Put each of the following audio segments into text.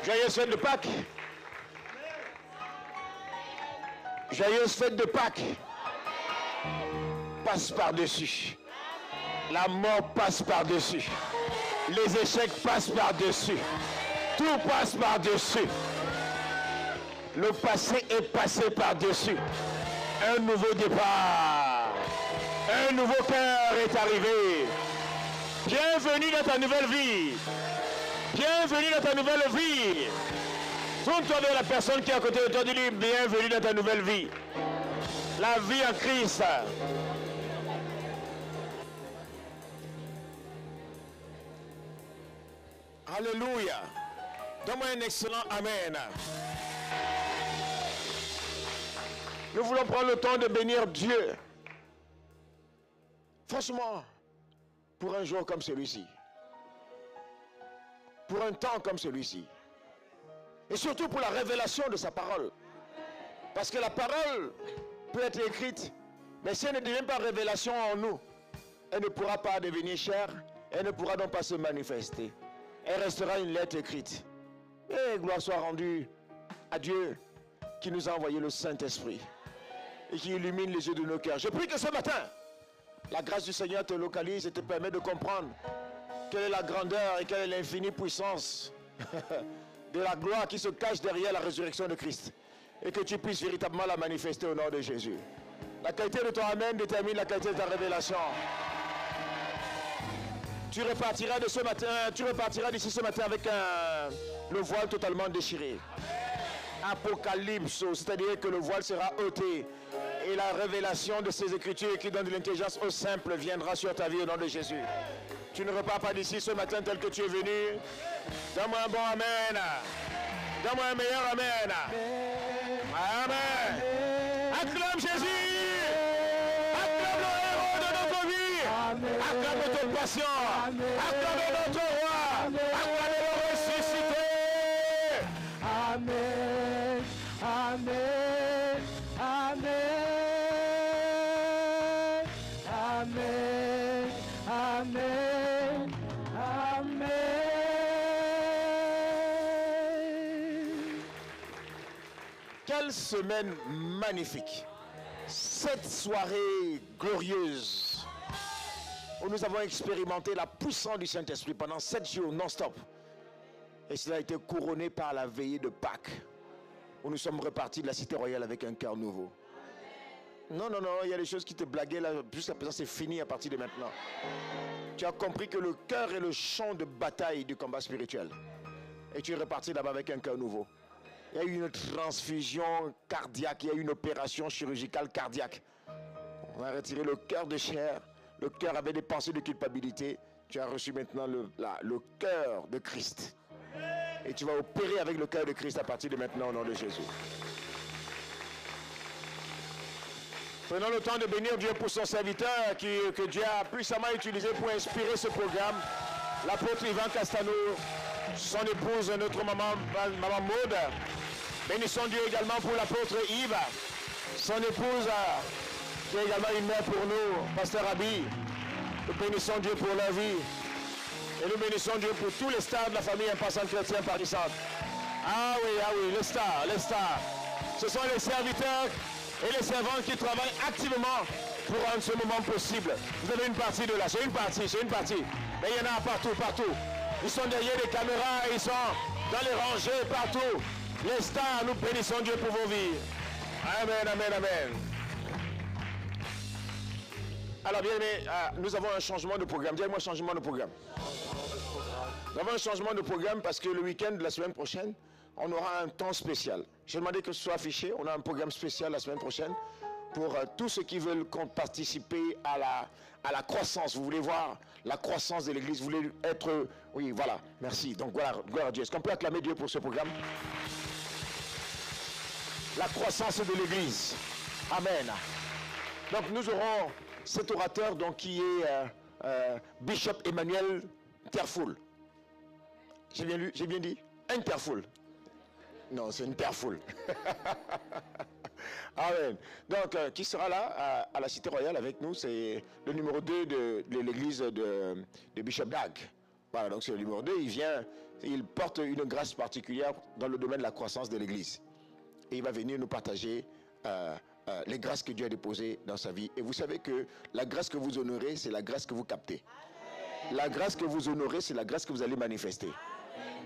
Joyeuse fête de Pâques. Joyeuse fête de Pâques. Passe par-dessus. La mort passe par-dessus. Les échecs passent par-dessus. Tout passe par-dessus. Le passé est passé par-dessus. Un nouveau départ. Un nouveau cœur est arrivé. Bienvenue dans ta nouvelle vie. Bienvenue dans ta nouvelle vie. Tourne-toi vers la personne qui est à côté de toi. Dis-lui, bienvenue dans ta nouvelle vie. La vie en Christ. Alléluia. Donne-moi un excellent Amen. Nous voulons prendre le temps de bénir Dieu. Franchement, pour un jour comme celui-ci. Pour un temps comme celui-ci. Et surtout pour la révélation de sa parole. Parce que la parole peut être écrite, mais si elle ne devient pas révélation en nous, elle ne pourra pas devenir chair, elle ne pourra donc pas se manifester. Elle restera une lettre écrite. Et gloire soit rendue à Dieu qui nous a envoyé le Saint-Esprit et qui illumine les yeux de nos cœurs. Je prie que ce matin, la grâce du Seigneur te localise et te permet de comprendre quelle est la grandeur et quelle est l'infinie puissance de la gloire qui se cache derrière la résurrection de Christ. Et que tu puisses véritablement la manifester au nom de Jésus. La qualité de ton Amen détermine la qualité de ta révélation. Tu repartiras de ce matin, tu repartiras d'ici ce matin avec le voile totalement déchiré. Apocalypse, c'est-à-dire que le voile sera ôté. Et la révélation de ces écritures qui donnent de l'intelligence au simple viendra sur ta vie au nom de Jésus. Tu ne repars pas d'ici ce matin tel que tu es venu. Donne-moi un bon Amen. Donne-moi un meilleur Amen. Amen. Acclame Jésus. Acclame le héros de notre vie. Acclame notre patient. Acclame notre roi. Acclame le ressuscité. Amen. Amen. Amen. Amen. Amen. Amen. Quelle semaine magnifique. Cette soirée glorieuse où nous avons expérimenté la puissance du Saint-Esprit pendant 7 jours non-stop. Et cela a été couronné par la veillée de Pâques où nous sommes repartis de la cité royale avec un cœur nouveau. Non, non, non, il y a des choses qui te blaguaient là. Jusqu'à présent, c'est fini à partir de maintenant. Tu as compris que le cœur est le champ de bataille du combat spirituel. Et tu es reparti là-bas avec un cœur nouveau. Il y a eu une transfusion cardiaque, il y a eu une opération chirurgicale cardiaque. On a retiré le cœur de chair. Le cœur avait des pensées de culpabilité. Tu as reçu maintenant le cœur de Christ. Et tu vas opérer avec le cœur de Christ à partir de maintenant au nom de Jésus. Prenons le temps de bénir Dieu pour son serviteur que Dieu a puissamment utilisé pour inspirer ce programme. L'apôtre Yvan Castano, son épouse, notre maman Maud. Bénissons Dieu également pour l'apôtre Yves, son épouse, qui est également une mère pour nous, pasteur Abi. Nous bénissons Dieu pour leur vie. Et nous bénissons Dieu pour tous les stars de la famille Impassante Chrétien Paris Centre. Ah oui, les stars, les stars. Ce sont les serviteurs et les servantes qui travaillent activement pour rendre ce moment possible. Vous avez une partie de là, c'est une partie. Mais il y en a partout. Ils sont derrière les caméras, ils sont dans les rangées, partout. Les stars, nous bénissons Dieu pour vos vies. Amen, amen, amen. Alors bien aimé, nous avons un changement de programme. Dis-moi changement de programme. Nous avons un changement de programme parce que le week-end de la semaine prochaine, on aura un temps spécial. J'ai demandé que ce soit affiché. On a un programme spécial la semaine prochaine pour tous ceux qui veulent participer à la croissance. Vous voulez voir la croissance de l'Église. Vous voulez être... Oui, voilà. Merci. Donc, voilà, gloire à Dieu. Est-ce qu'on peut acclamer Dieu pour ce programme? La croissance de l'Église. Amen. Donc, nous aurons cet orateur donc, qui est Bishop Emmanuel Terfoul. J'ai bien dit? Interfoul. Non, c'est une Terfoul. Amen. Donc, qui sera là à la Cité Royale avec nous? C'est le numéro 2 de l'église de Bishop Dag. Voilà, donc c'est le numéro 2. Il porte une grâce particulière dans le domaine de la croissance de l'Église. Et il va venir nous partager les grâces que Dieu a déposées dans sa vie. Et vous savez que la grâce que vous honorez, c'est la grâce que vous captez. La grâce que vous honorez, c'est la grâce que vous allez manifester.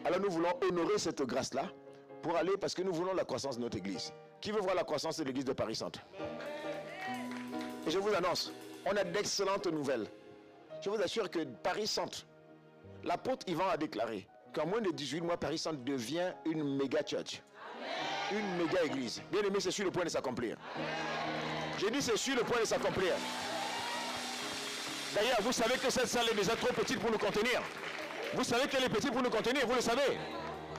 Alors nous voulons honorer cette grâce-là pour aller, parce que nous voulons la croissance de notre Église. Qui veut voir la croissance de l'Église de Paris Centre? Et je vous annonce, on a d'excellentes nouvelles. Je vous assure que Paris Centre, l'apôtre Yvan a déclaré qu'en moins de 18 mois, Paris Centre devient une méga church. Une méga église. Bien aimé, c'est sur le point de s'accomplir. J'ai dit c'est sur le point de s'accomplir. D'ailleurs, vous savez que cette salle est déjà trop petite pour nous contenir. Vous savez qu'elle est petite pour nous contenir, vous le savez.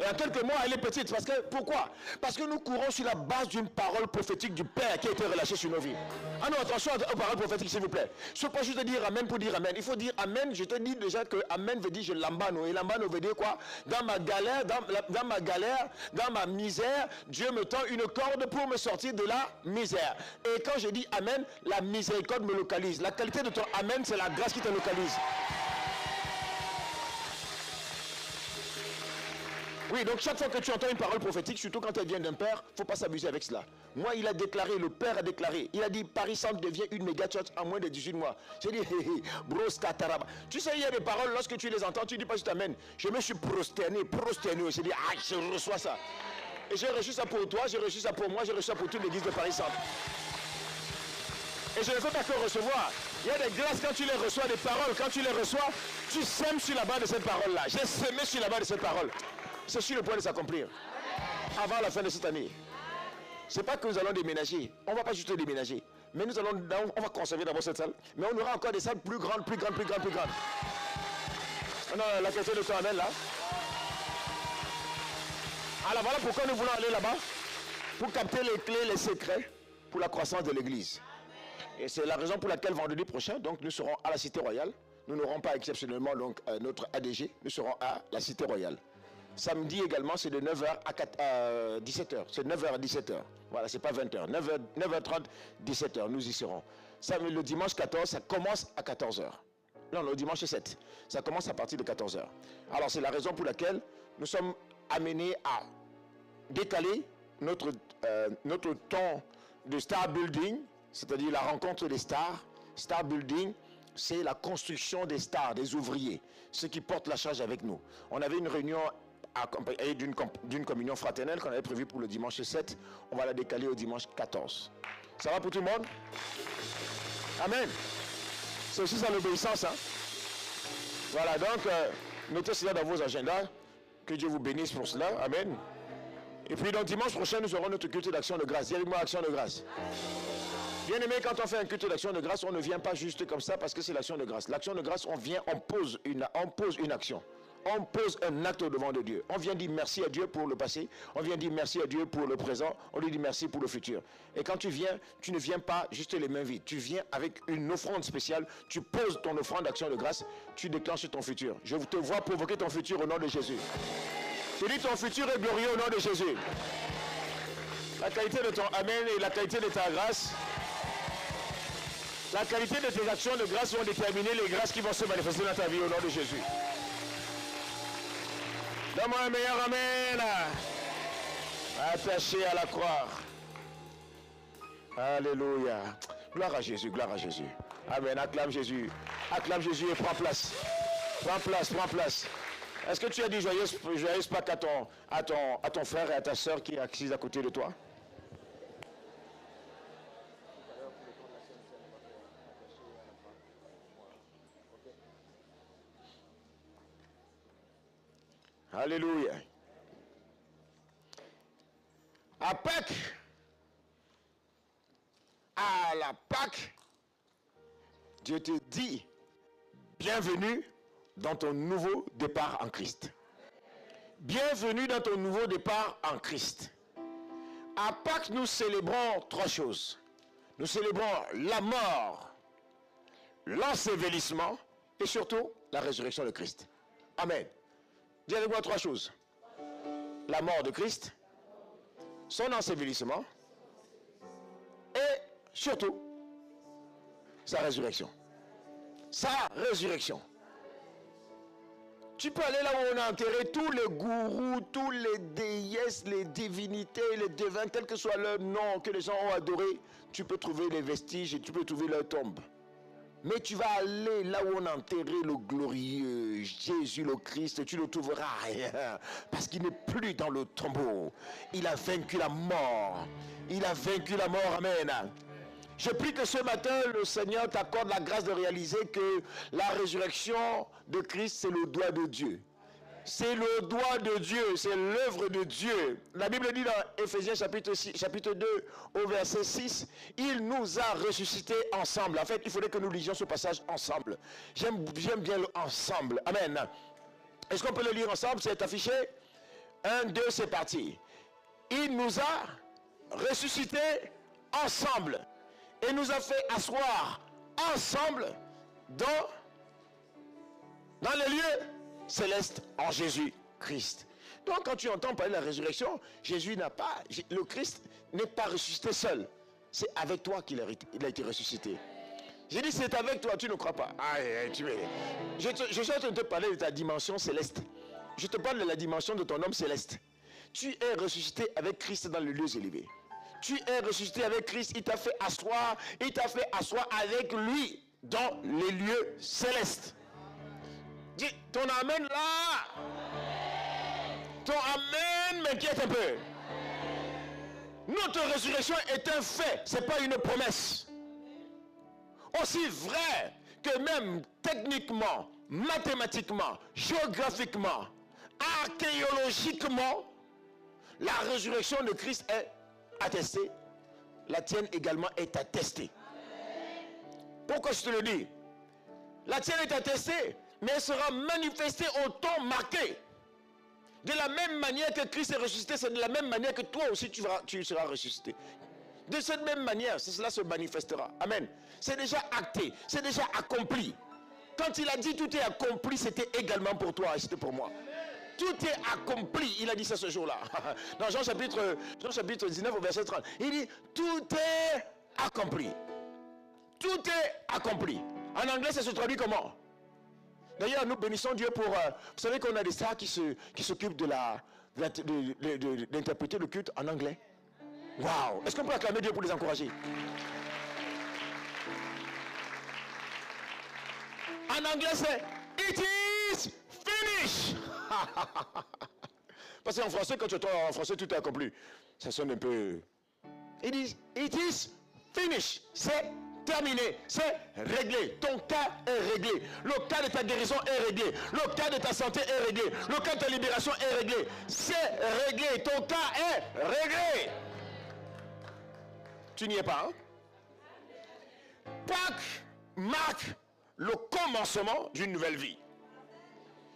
Et en quelques mois, elle est petite. Parce que, pourquoi? Parce que nous courons sur la base d'une parole prophétique du Père qui a été relâchée sur nos vies. Ah non, attention aux paroles prophétiques, s'il vous plaît. Je ne peux pas juste dire Amen pour dire Amen. Il faut dire Amen. Je te dis déjà que Amen veut dire je lambano. Et lambano veut dire quoi? Dans ma galère, dans ma misère, Dieu me tend une corde pour me sortir de la misère. Et quand je dis Amen, la miséricorde me localise. La qualité de ton Amen, c'est la grâce qui te localise. Oui, donc chaque fois que tu entends une parole prophétique, surtout quand elle vient d'un père, il ne faut pas s'abuser avec cela. Moi, il a déclaré, le père a déclaré, il a dit Paris Centre devient une méga church en moins de 18 mois. J'ai dit, hé hé, bros kataraba. Tu sais, il y a des paroles, lorsque tu les entends, tu dis pas, je t'amène. Je me suis prosterné. J'ai dit, ah, je reçois ça. Et j'ai reçu ça pour toi, j'ai reçu ça pour moi, j'ai reçu ça pour toute l'église de Paris Centre. Et je ne fais pas que recevoir. Il y a des grâces quand tu les reçois, des paroles, quand tu les reçois, tu sèmes sur la base de cette parole-là. J'ai semé sur la base de cette parole. C'est sur le point de s'accomplir. Avant la fin de cette année. Ce n'est pas que nous allons déménager. On ne va pas juste déménager. Mais on va conserver d'abord cette salle. Mais on aura encore des salles plus grandes, plus grandes. On a la question de ton Amen là. Alors voilà pourquoi nous voulons aller là-bas. Pour capter les clés, les secrets pour la croissance de l'église. Et c'est la raison pour laquelle vendredi prochain, donc nous serons à la Cité Royale. Nous n'aurons pas exceptionnellement donc, notre ADG. Nous serons à la Cité Royale. Samedi également, c'est de 9h à 17h. C'est 9h à 17h. Voilà, c'est pas 20h. 9h30, 17h, nous y serons. Samedi, le dimanche 14, ça commence à 14h. Non, le dimanche 7. Ça commence à partir de 14h. Alors, c'est la raison pour laquelle nous sommes amenés à décaler notre temps de star building, c'est-à-dire la rencontre des stars. Star building, c'est la construction des stars, des ouvriers, ceux qui portent la charge avec nous. On avait une réunion accompagnée d'une communion fraternelle qu'on avait prévue pour le dimanche 7. On va la décaler au dimanche 14. Ça va pour tout le monde? Amen. C'est aussi ça l'obéissance. Hein? Voilà, donc mettez cela dans vos agendas. Que Dieu vous bénisse pour cela. Amen. Et puis donc dimanche prochain, nous aurons notre culte d'action de grâce. Dis avec moi, action de grâce. Bien aimé, quand on fait un culte d'action de grâce, on ne vient pas juste comme ça parce que c'est l'action de grâce. L'action de grâce, on pose une action. On pose un acte devant de Dieu. On vient dire merci à Dieu pour le passé. On vient dire merci à Dieu pour le présent. On lui dit merci pour le futur. Et quand tu viens, tu ne viens pas juste les mains vides. Tu viens avec une offrande spéciale. Tu poses ton offrande d'action de grâce. Tu déclenches ton futur. Je te vois provoquer ton futur au nom de Jésus. Je dis ton futur est glorieux au nom de Jésus. La qualité de ton Amen et la qualité de ta grâce. La qualité de tes actions de grâce vont déterminer les grâces qui vont se manifester dans ta vie au nom de Jésus. Donne-moi un meilleur Amen. Attaché à la croix. Alléluia. Gloire à Jésus, gloire à Jésus. Amen. Acclame Jésus. Acclame Jésus et prends place. Prends place, prends place. Est-ce que tu as dit joyeuse Pâques à ton frère et à ta soeur qui est assise à côté de toi? Alléluia. À Pâques, à la Pâques, Dieu te dit, bienvenue dans ton nouveau départ en Christ. Bienvenue dans ton nouveau départ en Christ. À Pâques, nous célébrons trois choses. Nous célébrons la mort, l'ensevelissement et surtout la résurrection de Christ. Amen. Dis avec moi trois choses. La mort de Christ, son ensevelissement et surtout sa résurrection. Sa résurrection. Tu peux aller là où on a enterré tous les gourous, tous les déesses, les divinités, les devins, quel que soit leur nom que les gens ont adoré. Tu peux trouver les vestiges et tu peux trouver leur tombe. Mais tu vas aller là où on a enterré le glorieux Jésus le Christ, tu ne trouveras rien. Parce qu'il n'est plus dans le tombeau. Il a vaincu la mort. Il a vaincu la mort. Amen. Je prie que ce matin, le Seigneur t'accorde la grâce de réaliser que la résurrection de Christ, c'est le doigt de Dieu. C'est le doigt de Dieu, c'est l'œuvre de Dieu. La Bible dit dans Éphésiens chapitre 2 au verset 6, il nous a ressuscités ensemble. En fait, il faudrait que nous lisions ce passage ensemble. J'aime bien ensemble. Amen. Est-ce qu'on peut le lire ensemble? C'est affiché. 1, 2, c'est parti. Il nous a ressuscités ensemble et nous a fait asseoir ensemble dans les lieux céleste en Jésus-Christ. Donc quand tu entends parler de la résurrection, le Christ n'est pas ressuscité seul. C'est avec toi qu'il a été ressuscité. J'ai dit c'est avec toi, tu ne crois pas. Je suis en train de te parler de ta dimension céleste. Je te parle de la dimension de ton homme céleste. Tu es ressuscité avec Christ dans les lieux élevés. Tu es ressuscité avec Christ, il t'a fait asseoir avec lui dans les lieux célestes. Dis, ton amen là. Ton amen m'inquiète un peu. Notre résurrection est un fait, ce n'est pas une promesse. Aussi vrai que même techniquement, mathématiquement, géographiquement, archéologiquement, la résurrection de Christ est attestée. La tienne également est attestée. Pourquoi je te le dis? La tienne est attestée, mais elle sera manifestée au temps marqué. De la même manière que Christ est ressuscité, c'est de la même manière que toi aussi tu seras ressuscité. De cette même manière, cela se manifestera. Amen. C'est déjà acté, c'est déjà accompli. Quand il a dit tout est accompli, c'était également pour toi et c'était pour moi. Tout est accompli, il a dit ça ce jour-là. Dans Jean chapitre 19 au verset 30, il dit tout est accompli. Tout est accompli. En anglais, ça se traduit comment? D'ailleurs, nous bénissons Dieu pour... vous savez qu'on a des stars qui s'occupent d'interpréter le culte en anglais. Waouh! Est-ce qu'on peut acclamer Dieu pour les encourager? En anglais, c'est It is finished. Parce qu'en français, quand tu entends en français, tout est accompli. Ça sonne un peu... It is finished. C'est terminé, c'est réglé. Ton cas est réglé. Le cas de ta guérison est réglé. Le cas de ta santé est réglé. Le cas de ta libération est réglé. C'est réglé. Ton cas est réglé. Tu n'y es pas, hein? Pâques marque le commencement d'une nouvelle vie.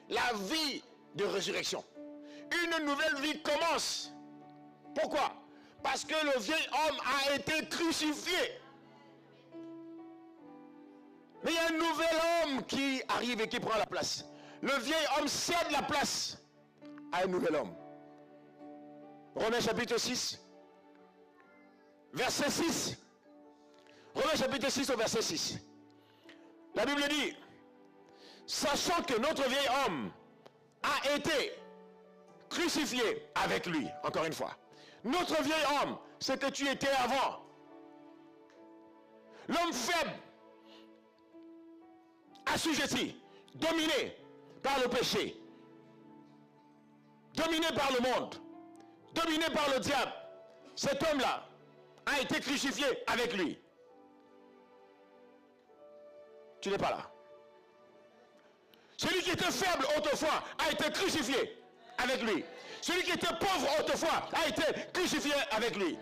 La vie de résurrection. Une nouvelle vie commence. Pourquoi? Parce que le vieil homme a été crucifié. Mais il y a un nouvel homme qui arrive et qui prend la place. Le vieil homme cède la place à un nouvel homme. Romains chapitre 6, verset 6. Romains chapitre 6 au verset 6. La Bible dit, sachant que notre vieil homme a été crucifié avec lui, encore une fois. Notre vieil homme, c'est que tu étais avant. L'homme faible, assujetti, dominé par le péché, dominé par le monde, dominé par le diable, cet homme-là a été crucifié avec lui. Tu n'es pas là. Celui qui était faible autrefois a été crucifié avec lui. Celui qui était pauvre autrefois a été crucifié avec lui.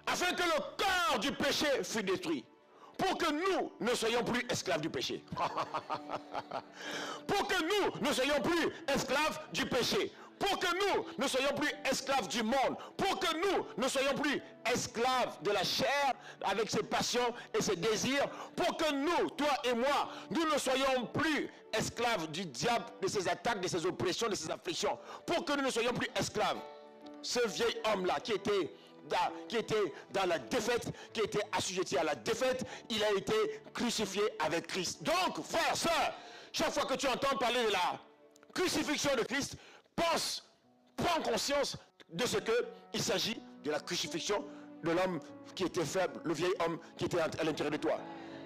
Afin que le corps du péché fût détruit. Pour que nous ne soyons plus esclaves du péché. Pour que nous ne soyons plus esclaves du péché. Pour que nous ne soyons plus esclaves du monde. Pour que nous ne soyons plus esclaves de la chair avec ses passions et ses désirs. Pour que nous, toi et moi, nous ne soyons plus esclaves du diable, de ses attaques, de ses oppressions, de ses afflictions. Pour que nous ne soyons plus esclaves. Ce vieil homme-là qui était dans la défaite, qui était assujetti à la défaite, il a été crucifié avec Christ. Donc, frères, sœurs, Chaque fois que tu entends parler de la crucifixion de Christ, prends conscience de ce qu'il s'agit de la crucifixion de l'homme qui était faible, le vieil homme qui était à l'intérieur de toi.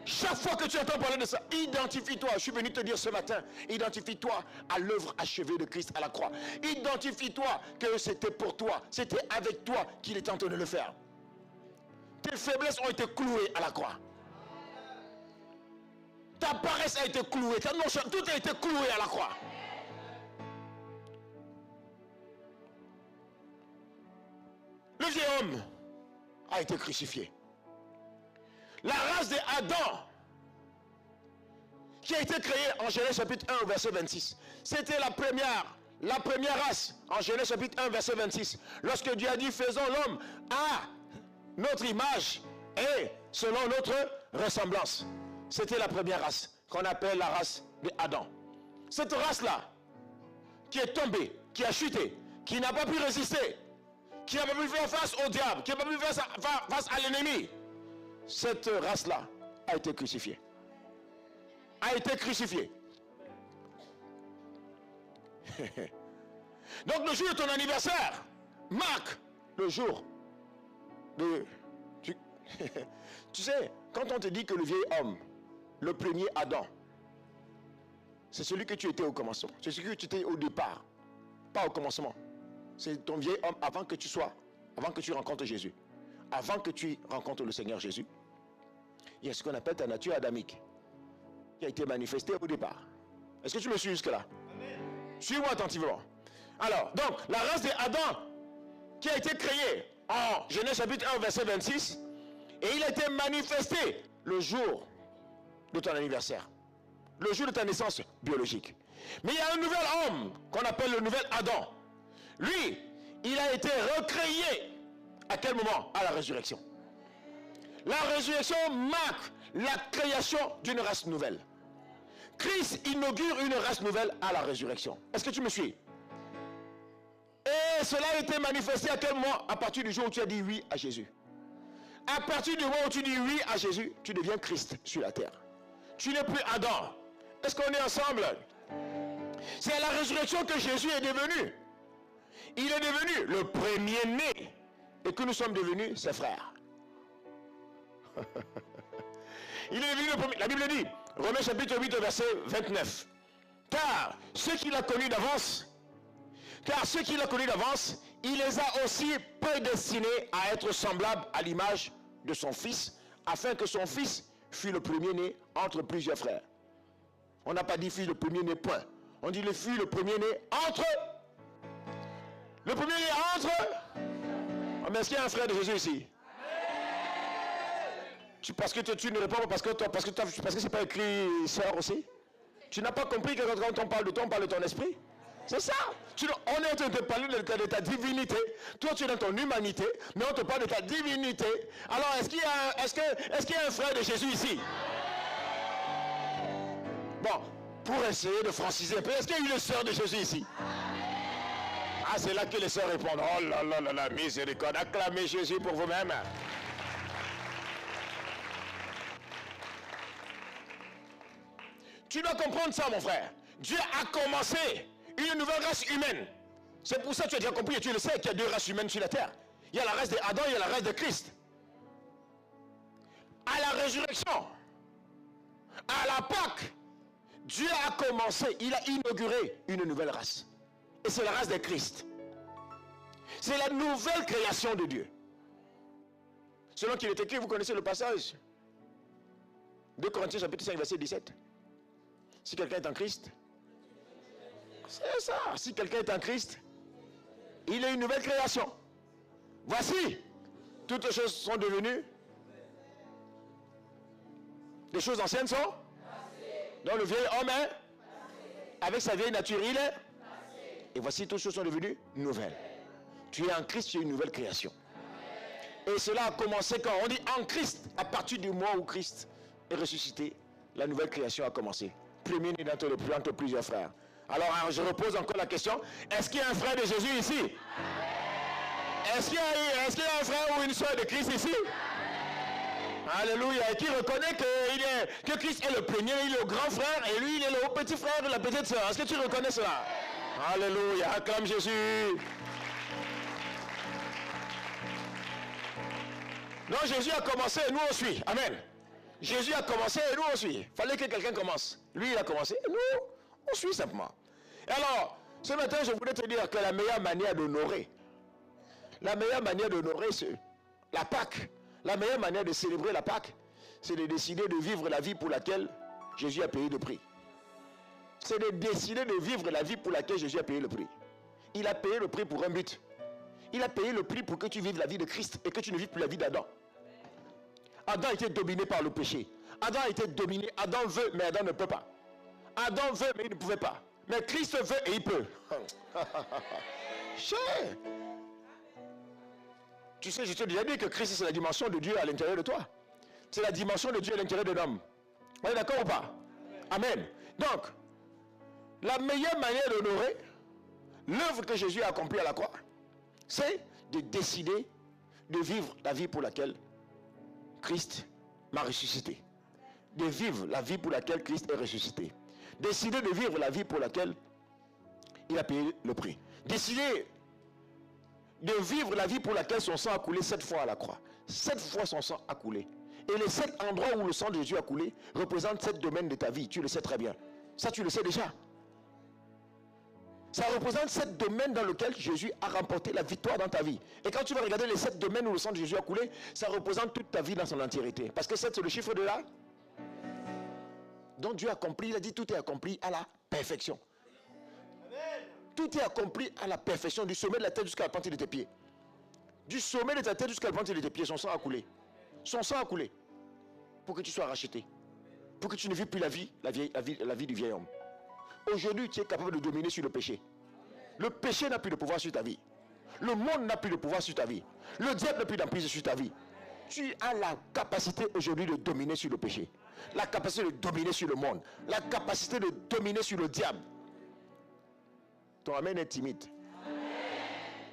Chaque fois que tu entends parler de ça, identifie-toi. Je suis venu te dire ce matin, identifie-toi à l'œuvre achevée de Christ à la croix. Identifie-toi que c'était pour toi, c'était avec toi qu'il était en train de le faire. Tes faiblesses ont été clouées à la croix. Ta paresse a été clouée, ta nonchalance, tout a été cloué à la croix. Le vieil homme a été crucifié. La race d'Adam, qui a été créée en Genèse chapitre 1 verset 26, c'était la première race en Genèse chapitre 1 verset 26, lorsque Dieu a dit faisons l'homme à notre image et selon notre ressemblance. C'était la première race qu'on appelle la race d'Adam. Cette race-là, qui est tombée, qui a chuté, qui n'a pas pu résister, qui n'a pas pu faire face au diable, qui n'a pas pu faire face à l'ennemi, cette race-là a été crucifiée. A été crucifiée. Donc le jour de ton anniversaire marque le jour de... Tu sais, quand on te dit que le vieil homme, le premier Adam, c'est celui que tu étais au commencement. C'est celui que tu étais au départ. Pas au commencement. C'est ton vieil homme avant que tu rencontres Jésus. Avant que tu rencontres le Seigneur Jésus. Il y a ce qu'on appelle ta nature adamique qui a été manifestée au départ. Est-ce que tu me suis jusque-là? Suis-moi attentivement. Alors, donc, la race d'Adam qui a été créée en Genèse chapitre 1 verset 26 et il a été manifesté le jour de ton anniversaire. Le jour de ta naissance biologique. Mais il y a un nouvel homme qu'on appelle le nouvel Adam. Lui, il a été recréé. À quel moment? À la résurrection. La résurrection marque la création d'une race nouvelle. Christ inaugure une race nouvelle à la résurrection. Est-ce que tu me suis? Et cela a été manifesté à quel moment? À partir du jour où tu as dit oui à Jésus. À partir du moment où tu dis oui à Jésus, tu deviens Christ sur la terre. Tu n'es plus Adam. Est-ce qu'on est ensemble? C'est à la résurrection que Jésus est devenu. Il est devenu le premier-né. Et que nous sommes devenus ses frères. Il est devenu le premier. La Bible dit, Romains chapitre 8 verset 29. Car ceux qu'il a connus d'avance, il les a aussi prédestinés à être semblables à l'image de son fils, afin que son fils fût le premier-né entre plusieurs frères. On n'a pas dit fils le premier-né, point. On dit le fils le premier-né entre. Le premier-né entre. Oh, mais est-ce qu'il y a un frère de Jésus ici? Parce que tu ne réponds pas parce que c'est pas écrit sœur aussi. Tu n'as pas compris que quand on parle de toi, on parle de ton esprit. C'est ça. On est en train de parler de ta divinité. Toi, tu es dans ton humanité, mais on te parle de ta divinité. Alors, est-ce qu'il y a un frère de Jésus ici? Bon, pour essayer de franciser un peu, est-ce qu'il y a une sœur de Jésus ici? Ah, c'est là que les sœurs répondent. Oh là là là là, miséricorde. Acclamez Jésus pour vous-même. Tu dois comprendre ça, mon frère. Dieu a commencé une nouvelle race humaine. C'est pour ça que tu as déjà compris et tu le sais qu'il y a deux races humaines sur la terre. Il y a la race d'Adam, il y a la race de Christ. À la résurrection, à la Pâque, Dieu a commencé, il a inauguré une nouvelle race. Et c'est la race de Christ. C'est la nouvelle création de Dieu. Selon qu'il est écrit, vous connaissez le passage. 2 Corinthiens chapitre 5 verset 17. Si quelqu'un est en Christ, c'est ça. Si quelqu'un est en Christ, il est une nouvelle création. Voici, toutes les choses sont devenues. Les choses anciennes sont. Donc le vieil homme est, avec sa vieille nature, il est. Et voici, toutes les choses sont devenues nouvelles. Tu es en Christ, tu es une nouvelle création. Et cela a commencé quand on dit en Christ, à partir du mois où Christ est ressuscité, la nouvelle création a commencé. Premier-né d'entre plusieurs frères. Alors, je repose encore la question. Est-ce qu'il y a un frère de Jésus ici? Est-ce qu'il y a un frère ou une soeur de Christ ici? Alléluia. Et qui reconnaît que Christ est le premier, il est le grand frère, et lui, il est le petit frère de la petite sœur. Est-ce que tu reconnais cela? Alléluia. Acclame Jésus. Donc Jésus a commencé et nous on suit. Amen. Jésus a commencé et nous on suit. Il fallait que quelqu'un commence. Lui, il a commencé et nous, on suit simplement. Et alors, ce matin, je voulais te dire que la meilleure manière d'honorer, c'est la Pâque. La meilleure manière de célébrer la Pâque, c'est de décider de vivre la vie pour laquelle Jésus a payé le prix. C'est de décider de vivre la vie pour laquelle Jésus a payé le prix. Il a payé le prix pour un but. Il a payé le prix pour que tu vives la vie de Christ et que tu ne vives plus la vie d'Adam. Adam était dominé par le péché. Adam était dominé. Adam veut, mais Adam ne peut pas. Adam veut, mais il ne pouvait pas. Mais Christ veut et il peut. Tu sais, je t'ai déjà dit que Christ, c'est la dimension de Dieu à l'intérieur de toi. C'est la dimension de Dieu à l'intérieur de l'homme. On est d'accord ou pas? Amen. Donc, la meilleure manière d'honorer l'œuvre que Jésus a accomplie à la croix, c'est de décider de vivre la vie pour laquelle Christ m'a ressuscité. De vivre la vie pour laquelle Christ est ressuscité. Décider de vivre la vie pour laquelle il a payé le prix. Décider de vivre la vie pour laquelle son sang a coulé 7 fois à la croix. 7 fois son sang a coulé. Et les 7 endroits où le sang de Jésus a coulé représentent 7 domaines de ta vie. Tu le sais très bien. Ça, tu le sais déjà. Ça représente 7 domaines dans lesquels Jésus a remporté la victoire dans ta vie. Et quand tu vas regarder les 7 domaines où le sang de Jésus a coulé, ça représente toute ta vie dans son entièreté. Parce que 7, c'est le chiffre de là. Donc Dieu a accompli, il a dit tout est accompli à la perfection. Tout est accompli à la perfection, du sommet de la tête jusqu'à la pointe de tes pieds. Du sommet de ta tête jusqu'à la pointe de tes pieds, son sang a coulé. Son sang a coulé pour que tu sois racheté. Pour que tu ne vives plus la vie du vieil homme. Aujourd'hui, tu es capable de dominer sur le péché. Le péché n'a plus de pouvoir sur ta vie. Le monde n'a plus de pouvoir sur ta vie. Le diable n'a plus d'emprise sur ta vie. Tu as la capacité aujourd'hui de dominer sur le péché. La capacité de dominer sur le monde. La capacité de dominer sur le diable. Ton amen est timide.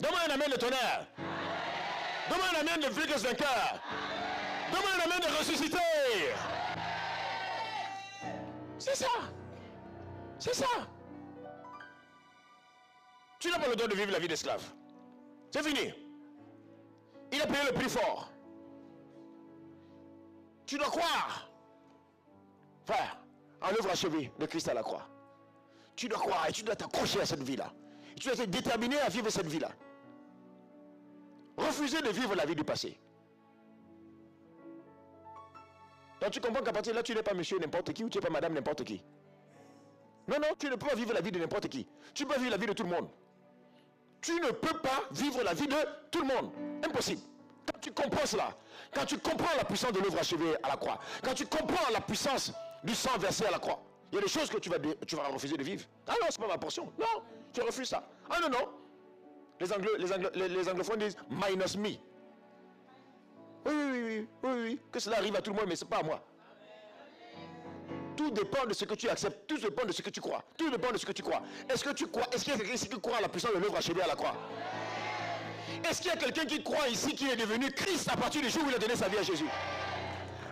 Donne-moi un amen de tonnerre. Donne-moi un amen de vainqueur vainqueur. Donne-moi un amen de ressuscité. C'est ça. C'est ça. Tu n'as pas le droit de vivre la vie d'esclave. C'est fini. Il a payé le prix fort. Tu dois croire. Frère, en l'œuvre achevée de Christ à la croix. Tu dois croire et tu dois t'accrocher à cette vie-là. Tu dois être déterminé à vivre cette vie-là. Refuser de vivre la vie du passé. Donc tu comprends qu'à partir de là, tu n'es pas monsieur n'importe qui ou tu n'es pas madame n'importe qui. Non, non, tu ne peux pas vivre la vie de n'importe qui. Tu peux vivre la vie de tout le monde. Tu ne peux pas vivre la vie de tout le monde. Impossible. Quand tu comprends cela, quand tu comprends la puissance de l'œuvre achevée à la croix, quand tu comprends la puissance du sang versé à la croix, il y a des choses que tu vas refuser de vivre. Ah non, c'est pas ma portion. Non, tu refuses ça. Ah non, non. Les anglophones disent minus me. Oui. Que cela arrive à tout le monde, mais ce n'est pas à moi. Tout dépend de ce que tu acceptes. Tout dépend de ce que tu crois. Tout dépend de ce que tu crois. Est-ce que tu crois? Est-ce qu'il y a quelqu'un ici qui croit à la puissance de l'œuvre achevée à la croix? Est-ce qu'il y a quelqu'un qui croit ici qui est devenu Christ à partir du jour où il a donné sa vie à Jésus?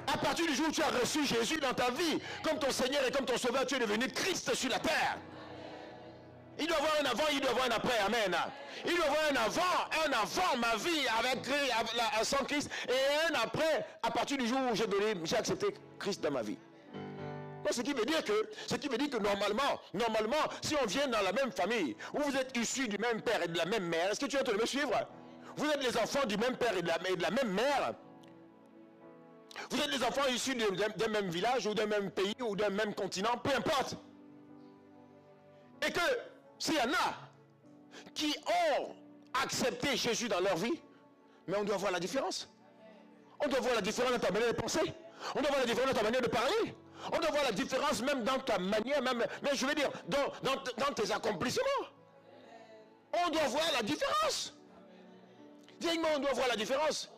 À partir du jour où tu as reçu Jésus dans ta vie, comme ton Seigneur et comme ton Sauveur, tu es devenu Christ sur la terre. Il doit y avoir un avant, il doit y avoir un après. Amen. Il doit y avoir un avant ma vie avec sans Christ, et un après à partir du jour où j'ai accepté Christ dans ma vie. Donc, ce qui veut dire que normalement, si on vient dans la même famille, où vous êtes issus du même père et de la même mère, est-ce que tu vas te le suivre? Vous êtes les enfants du même père et de la même mère. Vous êtes les enfants issus d'un même village ou d'un même pays ou d'un même continent, peu importe. Et que s'il y en a qui ont accepté Jésus dans leur vie, mais on doit voir la différence. On doit voir la différence dans ta manière de penser. On doit voir la différence dans ta manière de parler. On doit voir la différence même dans ta manière, mais je veux dire, dans tes accomplissements. On doit voir la différence. Dis-moi, on doit voir la différence.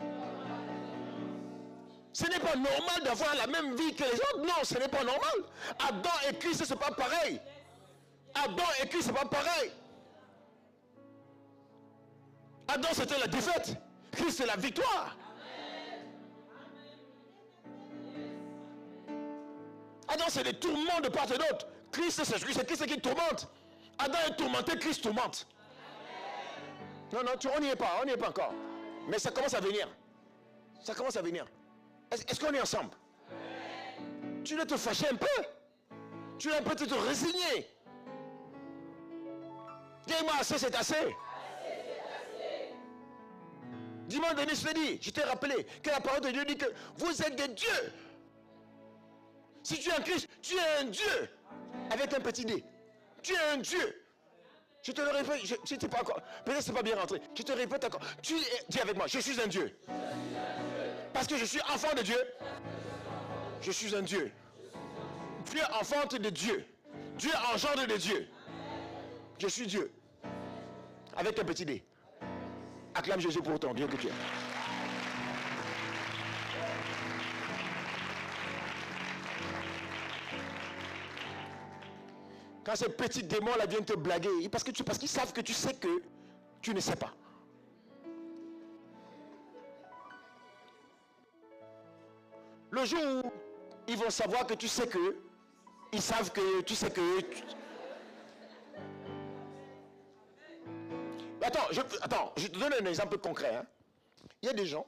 Ce n'est pas normal d'avoir la même vie que les autres. Non, ce n'est pas normal. Adam et Christ, ce n'est pas pareil. Adam et Christ, ce n'est pas pareil. Adam, c'était la défaite. Christ, c'est la victoire. Adam, c'est des tourments de part et d'autre. Christ, c'est Christ qui tourmente. Adam est tourmenté, Christ tourmente. Non, on n'y est pas encore. Mais ça commence à venir. Ça commence à venir. Est-ce qu'on est ensemble? Tu dois te fâcher un peu. Tu dois peut-être te résigner. Dis-moi, assez, c'est assez. Dis-moi, Denis, je te dis, je t'ai rappelé que la parole de Dieu dit que vous êtes des dieux. Si tu es un Christ, tu es un Dieu. Avec un petit dé. Tu es un Dieu. Je te le répète, je ne sais pas encore. Peut-être que ce n'est pas bien rentré. Je te répète encore. Dis avec moi, je suis un Dieu. Parce que je suis enfant de Dieu. Je suis un Dieu. Dieu enfante de Dieu. Dieu engendre de Dieu. Je suis Dieu. Avec un petit dé. Acclame Jésus pour ton Dieu que tu es. Quand ces petits démons là viennent te blaguer, parce qu'ils savent que tu sais que tu ne sais pas. Le jour où ils vont savoir que tu sais que, ils savent que tu sais que... Attends, je te donne un exemple concret. Hein. Il y a des gens,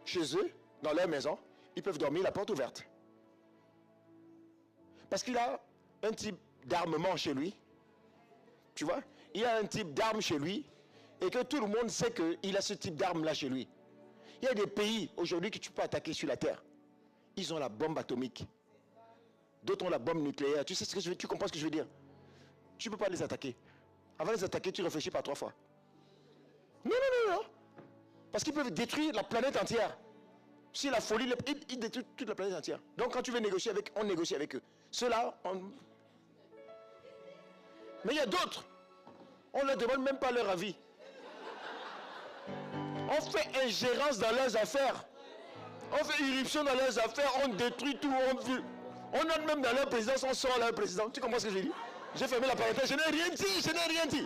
chez eux, dans leur maison, ils peuvent dormir la porte ouverte. Parce qu'il a un type d'armement chez lui. Tu vois? Il y a un type d'arme chez lui et que tout le monde sait qu'il a ce type d'arme là chez lui. Il y a des pays aujourd'hui que tu peux attaquer sur la terre. Ils ont la bombe atomique. D'autres ont la bombe nucléaire. Tu sais ce que je veux, tu comprends ce que je veux dire? Tu ne peux pas les attaquer. Avant de les attaquer, tu réfléchis par 3 fois. Non. Parce qu'ils peuvent détruire la planète entière. Si la folie, ils détruisent toute la planète entière. Donc quand tu veux négocier avec, on négocie avec eux. Ceux-là, mais il y a d'autres. On ne leur demande même pas leur avis. On fait ingérence dans leurs affaires. On fait irruption dans leurs affaires. On détruit tout. On entre même dans leur présidence. On sort leur président. Tu comprends ce que je dis? J'ai fermé la parenthèse. Je n'ai rien dit.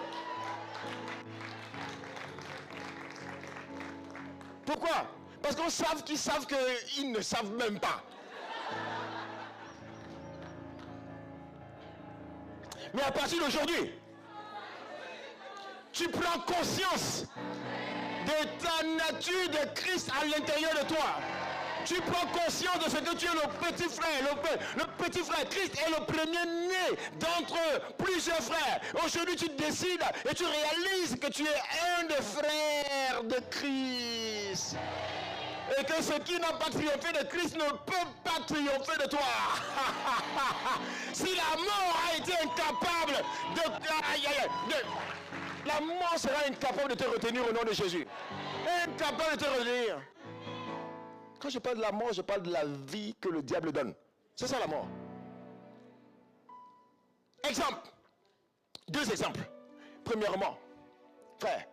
Pourquoi? Parce qu'on savent qu'ils savent qu'ils ne savent même pas. Mais à partir d'aujourd'hui, tu prends conscience de ta nature de Christ à l'intérieur de toi. Tu prends conscience de ce que tu es le petit frère. Le petit frère, Christ est le premier-né d'entre plusieurs frères. Aujourd'hui, tu décides et tu réalises que tu es un des frères de Christ. Et que ce qui n'a pas triomphé de Christ ne peut pas triompher de toi. Si la mort a été incapable la mort sera incapable de te retenir au nom de Jésus. Incapable de te retenir. Quand je parle de la mort, je parle de la vie que le diable donne. C'est ça la mort. Exemple. 2 exemples. Premièrement, frère,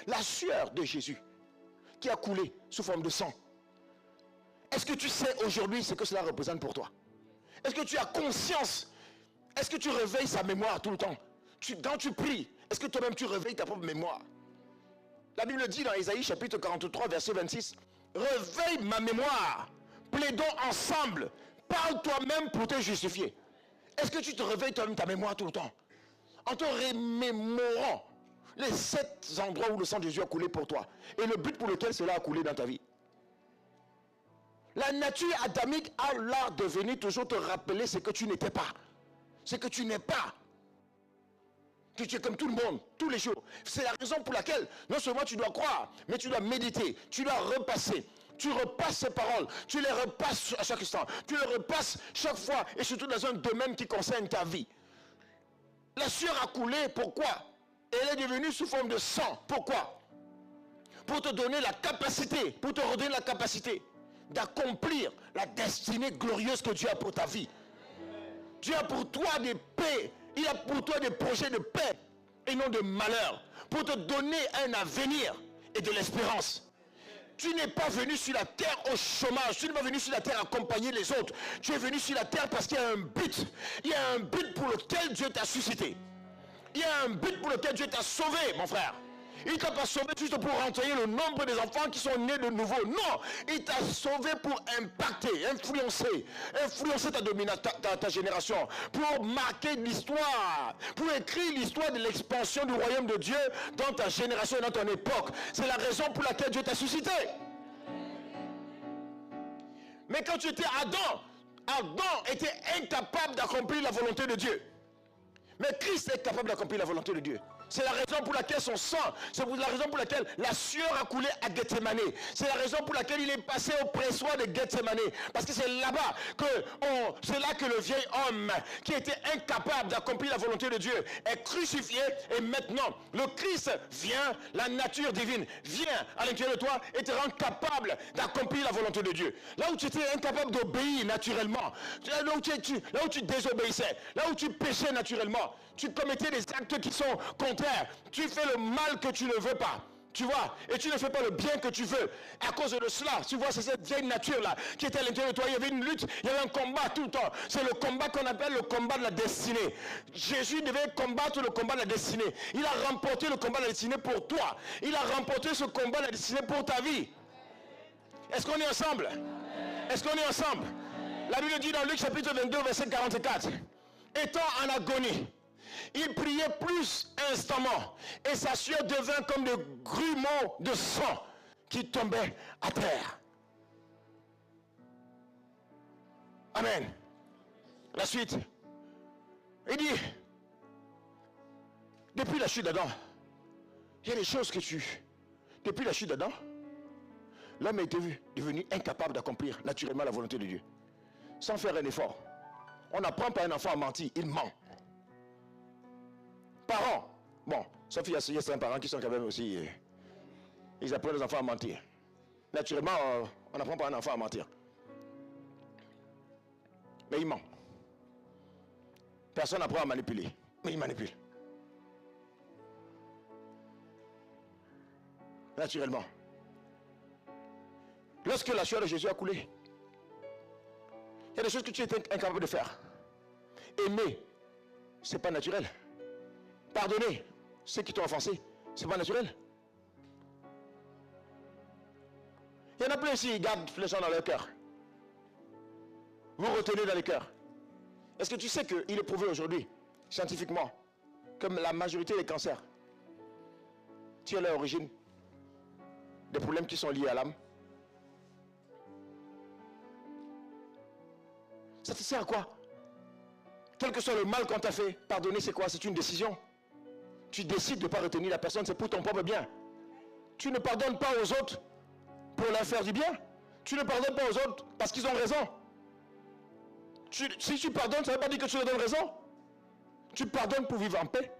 la sueur de Jésus qui a coulé sous forme de sang. Est-ce que tu sais aujourd'hui ce que cela représente pour toi? Est-ce que tu as conscience? Est-ce que tu réveilles sa mémoire tout le temps? Quand tu pries, est-ce que toi-même tu réveilles ta propre mémoire? La Bible dit dans Ésaïe chapitre 43 verset 26, réveille ma mémoire, plaidons ensemble, parle toi-même pour te justifier. Est-ce que tu te réveilles toi-même ta mémoire tout le temps? En te remémorant les 7 endroits où le sang de Jésus a coulé pour toi et le but pour lequel cela a coulé dans ta vie. La nature adamique a l'art de venir toujours te rappeler ce que tu n'étais pas. Ce que tu n'es pas. Que tu es comme tout le monde, tous les jours. C'est la raison pour laquelle, non seulement tu dois croire, mais tu dois méditer, tu dois repasser. Tu repasses ces paroles, tu les repasses à chaque instant. Tu les repasses chaque fois, et surtout dans un domaine qui concerne ta vie. La sueur a coulé, pourquoi? Elle est devenue sous forme de sang, pourquoi? Pour te donner la capacité, pour te redonner la capacité d'accomplir la destinée glorieuse que Dieu a pour ta vie. Dieu a pour toi des paix, il a pour toi des projets de paix et non de malheur, pour te donner un avenir et de l'espérance. Tu n'es pas venu sur la terre au chômage, tu n'es pas venu sur la terre accompagner les autres. Tu es venu sur la terre parce qu'il y a un but. Il y a un but pour lequel Dieu t'a suscité. Il y a un but pour lequel Dieu t'a sauvé, mon frère. Il ne t'a pas sauvé juste pour renseigner le nombre des enfants qui sont nés de nouveau. Non, il t'a sauvé pour impacter, influencer ta génération, pour marquer l'histoire, pour écrire l'histoire de l'expansion du royaume de Dieu dans ta génération et dans ton époque. C'est la raison pour laquelle Dieu t'a suscité. Mais quand tu étais Adam était incapable d'accomplir la volonté de Dieu. Mais Christ est capable d'accomplir la volonté de Dieu. C'est la raison pour laquelle son sang, c'est la raison pour laquelle la sueur a coulé à Gethsemane. C'est la raison pour laquelle il est passé au pressoir de Gethsemane. Parce que c'est là-bas c'est là que le vieil homme qui était incapable d'accomplir la volonté de Dieu est crucifié. Et maintenant, le Christ vient, la nature divine vient à l'intérieur de toi et te rend capable d'accomplir la volonté de Dieu. Là où tu étais incapable d'obéir naturellement, là où tu désobéissais, là où tu péchais naturellement, tu commettais des actes qui sont contraires. Tu fais le mal que tu ne veux pas. Tu vois, et tu ne fais pas le bien que tu veux. À cause de cela, tu vois, c'est cette vieille nature-là qui était à l'intérieur de toi. Il y avait une lutte, il y avait un combat tout le temps. C'est le combat qu'on appelle le combat de la destinée. Jésus devait combattre le combat de la destinée. Il a remporté le combat de la destinée pour toi. Il a remporté ce combat de la destinée pour ta vie. Est-ce qu'on est ensemble? Est-ce qu'on est ensemble? La Bible dit dans Luc chapitre 22, verset 44. Étant en agonie, il priait plus instamment et sa sueur devint comme des grumeaux de sang qui tombaient à terre. Amen. La suite. Il dit, depuis la chute d'Adam, il y a des choses que depuis la chute d'Adam, l'homme est devenu incapable d'accomplir naturellement la volonté de Dieu. Sans faire un effort. On n'apprend pas un enfant à mentir, il ment. Parents, bon, sauf qu'il y a certains parents qui sont quand même aussi, ils apprennent les enfants à mentir. Naturellement, on n'apprend pas un enfant à mentir. Mais il ment. Personne n'apprend à manipuler, mais il manipule. Naturellement. Lorsque la sueur de Jésus a coulé, il y a des choses que tu étais incapable de faire. Aimer, ce n'est pas naturel. Pardonner ceux qui t'ont offensé, ce n'est pas naturel. Il y en a plein ici, ils gardent les gens dans leur cœur. Vous retenez dans les cœurs. Est-ce que tu sais qu'il est prouvé aujourd'hui, scientifiquement, que la majorité des cancers tirent leur origine des problèmes qui sont liés à l'âme? Ça te sert à quoi? Quel que soit le mal qu'on t'a fait, pardonner c'est quoi? C'est une décision. Tu décides de ne pas retenir la personne, c'est pour ton propre bien. Tu ne pardonnes pas aux autres pour leur faire du bien. Tu ne pardonnes pas aux autres parce qu'ils ont raison. Si tu pardonnes, ça ne veut pas dire que tu leur donnes raison. Tu pardonnes pour vivre en paix.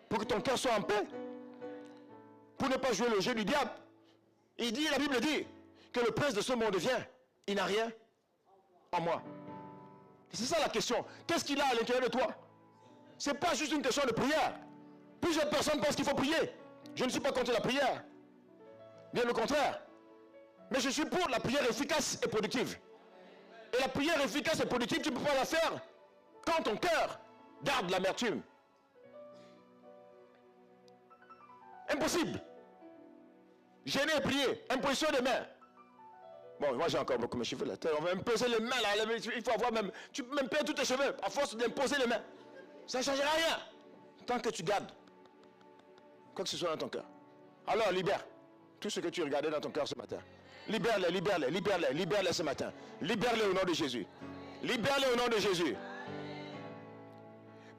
Pour que ton cœur soit en paix. Pour ne pas jouer le jeu du diable. La Bible dit que le prince de ce monde vient. Il n'a rien en moi. C'est ça la question. Qu'est-ce qu'il a à l'intérieur de toi? Ce n'est pas juste une question de prière. Plusieurs personnes pensent qu'il faut prier. Je ne suis pas contre la prière. Bien le contraire. Mais je suis pour la prière efficace et productive. Et la prière efficace et productive, tu ne peux pas la faire quand ton cœur garde l'amertume. Impossible. Gêner et prier. Imposition des mains. Bon, moi j'ai encore beaucoup mes cheveux là. On va imposer les mains là. Il faut avoir même. Tu peux même perdre tous tes cheveux à force d'imposer les mains. Ça ne changera rien. Tant que tu gardes quoi que ce soit dans ton cœur. Alors libère tout ce que tu regardais dans ton cœur ce matin. Libère-les, libère-les, libère-les, libère-les ce matin. Libère-les au nom de Jésus. Libère-les au nom de Jésus.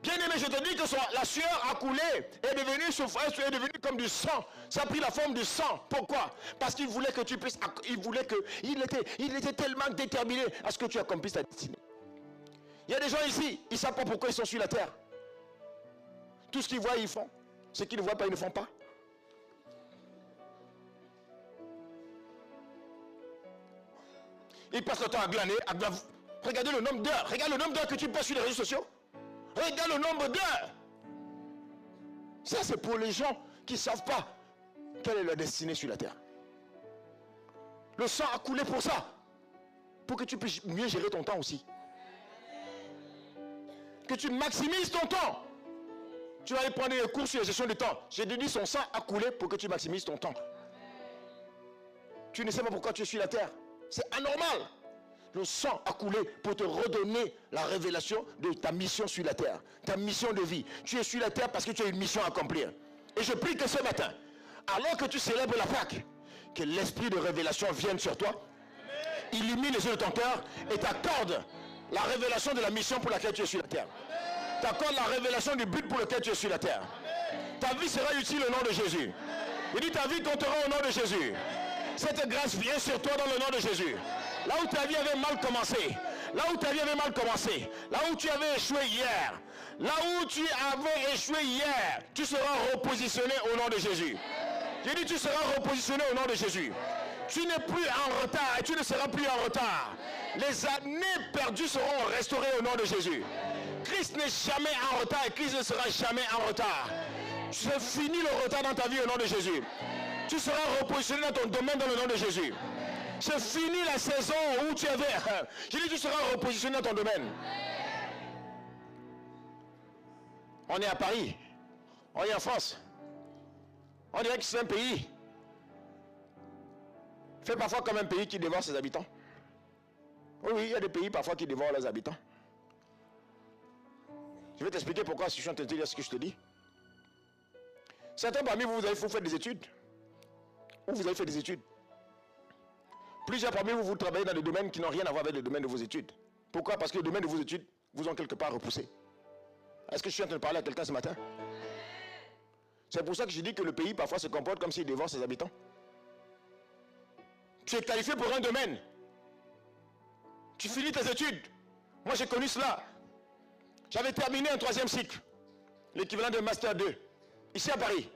Bien-aimé, je te dis que la sueur a coulé, est devenue souffrance, est devenue comme du sang. Ça a pris la forme du sang. Pourquoi? Parce qu'il voulait que tu puisses, il était tellement déterminé à ce que tu accomplisses ta destinée. Il y a des gens ici, ils ne savent pas pourquoi ils sont sur la terre. Tout ce qu'ils voient, ils font. Ce qu'ils ne voient pas, ils ne font pas. Ils passent le temps à glaner, regardez le nombre d'heures. Regarde le nombre d'heures que tu passes sur les réseaux sociaux. Regarde le nombre d'heures. Ça, c'est pour les gens qui ne savent pas quelle est leur destinée sur la terre. Le sang a coulé pour ça. Pour que tu puisses mieux gérer ton temps aussi. Que tu maximises ton temps. Tu vas aller prendre des cours sur la gestion du temps. J'ai dit son sang a coulé pour que tu maximises ton temps. Tu ne sais pas pourquoi tu es sur la terre. C'est anormal. Le sang a coulé pour te redonner la révélation de ta mission sur la terre. Ta mission de vie. Tu es sur la terre parce que tu as une mission à accomplir. Et je prie que ce matin, alors que tu célèbres la Pâque, que l'esprit de révélation vienne sur toi, illumine les yeux de ton cœur et t'accorde la révélation de la mission pour laquelle tu es sur la terre. T'accorde la révélation du but pour lequel tu es sur la terre. Ta vie sera utile au nom de Jésus. Il dit ta vie comptera au nom de Jésus. Cette grâce vient sur toi dans le nom de Jésus. Là où ta vie avait mal commencé, là où ta vie avait mal commencé, là où tu avais échoué hier, là où tu avais échoué hier, tu seras repositionné au nom de Jésus. J'ai dit tu seras repositionné au nom de Jésus. Tu n'es plus en retard et tu ne seras plus en retard. Les années perdues seront restaurées au nom de Jésus. Christ n'est jamais en retard et Christ ne sera jamais en retard. C'est fini le retard dans ta vie au nom de Jésus. Tu seras repositionné dans ton domaine dans le nom de Jésus. C'est fini la saison où tu avais... J'ai dit tu seras repositionné dans ton domaine. On est à Paris. On est en France. On dirait que c'est un pays. Fait parfois comme un pays qui dévore ses habitants. Oui, il y a des pays parfois qui dévorent leurs habitants. Je vais t'expliquer pourquoi si je suis en train de te dire ce que je te dis. Certains parmi vous, vous avez fait des études. Ou vous avez fait des études. Plusieurs parmi vous, vous travaillez dans des domaines qui n'ont rien à voir avec le domaine de vos études. Pourquoi? Parce que le domaine de vos études vous ont quelque part repoussé. Est-ce que je suis en train de parler à quelqu'un ce matin? C'est pour ça que je dis que le pays parfois se comporte comme s'il dévore ses habitants. Tu es qualifié pour un domaine. Tu finis tes études. Moi j'ai connu cela. J'avais terminé un 3e cycle. L'équivalent de Master 2. Ici à Paris.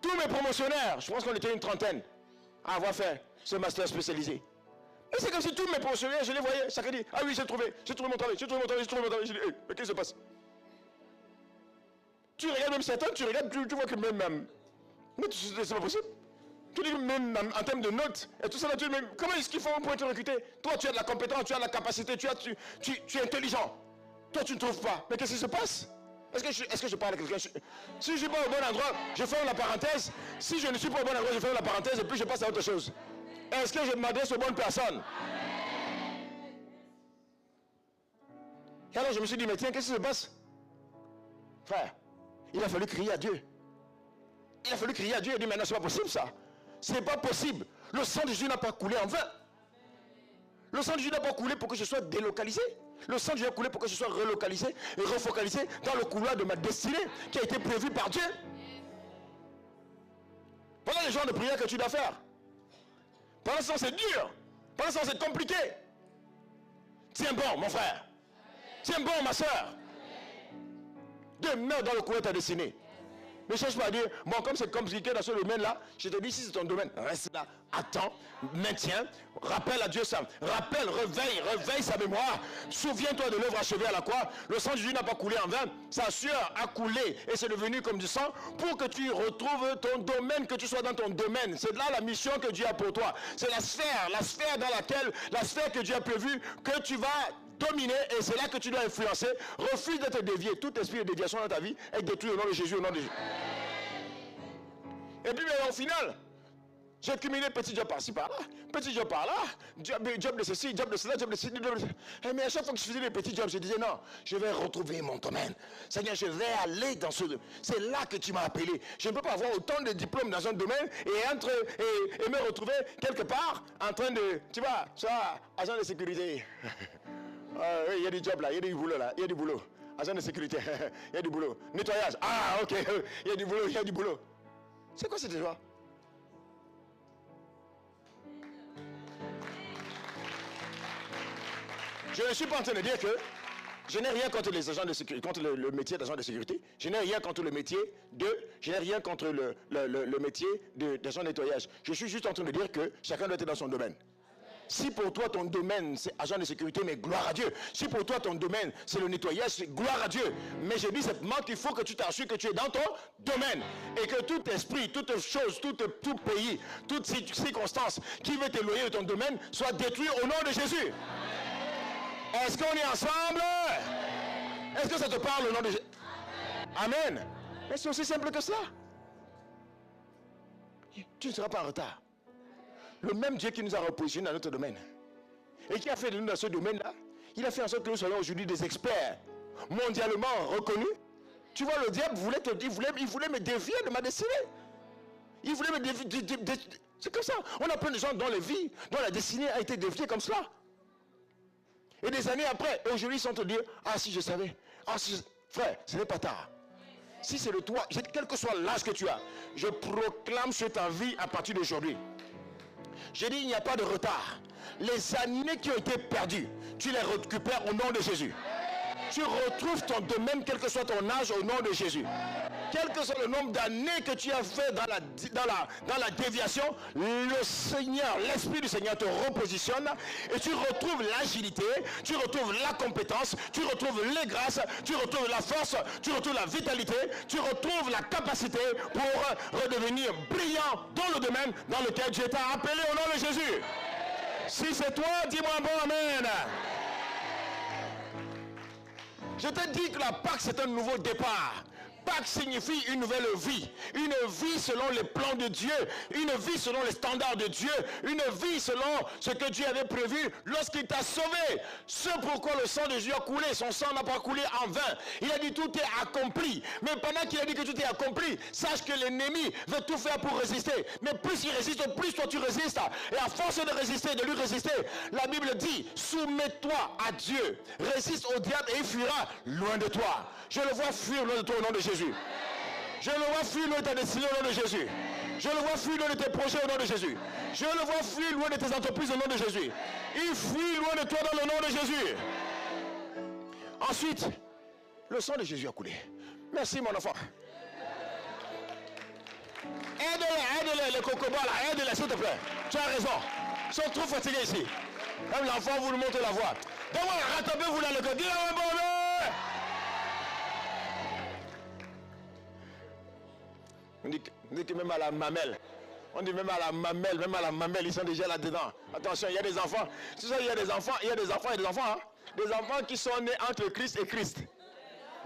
Tous mes promotionnaires, je pense qu'on était une trentaine, à avoir fait ce master spécialisé. Et c'est comme si tous mes promotionnaires, je les voyais, chacun dit, ah oui, j'ai trouvé mon travail, j'ai trouvé mon travail. Je dis, hey, mais qu'est-ce qui se passe? Tu regardes même certains, tu regardes, tu vois que même, mais c'est pas possible. Tu dis même en termes de notes, et tout ça, là, même, comment est-ce qu'ils font pour être recruté? Toi, tu as de la compétence, tu as de la capacité, tu es intelligent. Toi, tu ne trouves pas. Mais qu'est-ce qui se passe? Est-ce que je parle à quelqu'un? Si je ne suis pas au bon endroit, je ferme la parenthèse. Si je ne suis pas au bon endroit, je ferme la parenthèse et puis je passe à autre chose. Est-ce que je m'adresse aux bonnes personnes? Et alors je me suis dit, mais tiens, qu'est-ce qui se passe? Frère, il a fallu crier à Dieu. Il a fallu crier à Dieu et dire, maintenant, c'est pas possible ça. C'est pas possible. Le sang de Jésus n'a pas coulé en vain. Le sang de Jésus n'a pas coulé pour que je sois délocalisé. Le sang de Jésus a coulé pour que je sois relocalisé et refocalisé dans le couloir de ma destinée qui a été prévu par Dieu. Voilà les genres de prières que tu dois faire. Pendant ce temps, c'est dur. Pendant ce temps, c'est compliqué. Tiens bon, mon frère. Tiens bon, ma soeur. Demeure dans le couloir de ta destinée. Ne cherche pas à dire, bon, comme c'est compliqué dans ce domaine-là, je te dis, si c'est ton domaine, reste là, attends, maintiens, rappelle à Dieu ça, rappelle, réveille sa mémoire, souviens-toi de l'œuvre achevée à la croix, le sang de Jésus n'a pas coulé en vain, sa sueur a coulé et c'est devenu comme du sang pour que tu retrouves ton domaine, que tu sois dans ton domaine. C'est là la mission que Dieu a pour toi. C'est la sphère dans laquelle, la sphère que Dieu a prévue, que tu vas dominer et c'est là que tu dois influencer. Refuse d'être dévié. Tout esprit de déviation dans ta vie est détruit au nom de Jésus, au nom de Jésus. Et puis au final, j'ai cumulé petit job par-ci par-là, petit job par-là, job de ceci, job de cela, job de ceci, job de cela. Mais à chaque fois que je faisais des petits jobs, je disais non, je vais retrouver mon domaine. Seigneur, je vais aller dans ce domaine. C'est là que tu m'as appelé. Je ne peux pas avoir autant de diplômes dans un domaine et me retrouver quelque part en train de, tu vois, ça, agent de sécurité. Oui, il y a du job là, il y a du boulot là, il y a du boulot. Agent de sécurité, il y a du boulot. Nettoyage, ah ok, il y a du boulot, il y a du boulot. C'est quoi cette joie? Je ne suis pas en train de dire que je n'ai rien contre les agents de sécurité, contre le métier d'agent de sécurité. Je n'ai rien contre le métier je n'ai rien contre le métier d'agent de nettoyage. Je suis juste en train de dire que chacun doit être dans son domaine. Si pour toi ton domaine c'est agent de sécurité, mais gloire à Dieu. Si pour toi ton domaine c'est le nettoyage, c'est gloire à Dieu. Mais je dis simplement qu'il faut que tu t'assures que tu es dans ton domaine. Et que tout esprit, toute chose, tout pays, toute circonstance qui veut t'éloigner de ton domaine soit détruit au nom de Jésus. Est-ce qu'on est ensemble? Est-ce que ça te parle au nom de Jésus? Amen. Mais c'est aussi simple que ça. Tu ne seras pas en retard. Le même Dieu qui nous a repositionnés dans notre domaine et qui a fait de nous dans ce domaine-là, il a fait en sorte que nous soyons aujourd'hui des experts mondialement reconnus. Tu vois, le diable il voulait me dévier de ma destinée. Il voulait me dévier. C'est comme ça. On a plein de gens dont la destinée a été déviée comme cela. Et des années après, aujourd'hui, ils sont te dire, ah si je savais. Ah si frère, ce n'est pas tard. Si c'est de toi, quel que soit l'âge que tu as, je proclame sur ta vie à partir d'aujourd'hui. Je dis, il n'y a pas de retard. Les années qui ont été perdues, tu les récupères au nom de Jésus. Tu retrouves ton domaine, quel que soit ton âge, au nom de Jésus. Quel que soit le nombre d'années que tu as fait dans la déviation, le Seigneur, l'Esprit du Seigneur te repositionne et tu retrouves l'agilité, tu retrouves la compétence, tu retrouves les grâces, tu retrouves la force, tu retrouves la vitalité, tu retrouves la capacité pour redevenir brillant dans le domaine dans lequel Dieu t'a appelé au nom de Jésus. Si c'est toi, dis-moi un bon amen. Je te dis que la Pâque, c'est un nouveau départ. Pâque signifie une nouvelle vie. Une vie selon les plans de Dieu. Une vie selon les standards de Dieu. Une vie selon ce que Dieu avait prévu lorsqu'il t'a sauvé. Ce pourquoi le sang de Dieu a coulé. Son sang n'a pas coulé en vain. Il a dit tout est accompli. Mais pendant qu'il a dit que tout est accompli, sache que l'ennemi veut tout faire pour résister. Mais plus il résiste, plus toi tu résistes. Et à force de résister, de lui résister, la Bible dit, soumets-toi à Dieu. Résiste au diable et il fuira loin de toi. Je le vois fuir loin de toi au nom de Jésus. Je le vois fuir loin de ta destinée au nom de Jésus. Je le vois fuir loin de tes projets au nom de Jésus. Je le vois fuir loin de tes entreprises au nom de Jésus. Il fuit loin de toi dans le nom de Jésus. Ensuite, le sang de Jésus a coulé. Merci mon enfant. Aide-les, les cocobas là, aide-les s'il te plaît. Tu as raison. Ils sont trop fatigués ici. Même l'enfant vous le montre la voie. Donc rattrapez-vous dans le cœur. Dis-le un bon nom. On dit que même à la mamelle, même à la mamelle, ils sont déjà là-dedans. Attention, il y a des enfants. C'est ça, il y a des enfants, hein. Des enfants qui sont nés entre Christ et Christ.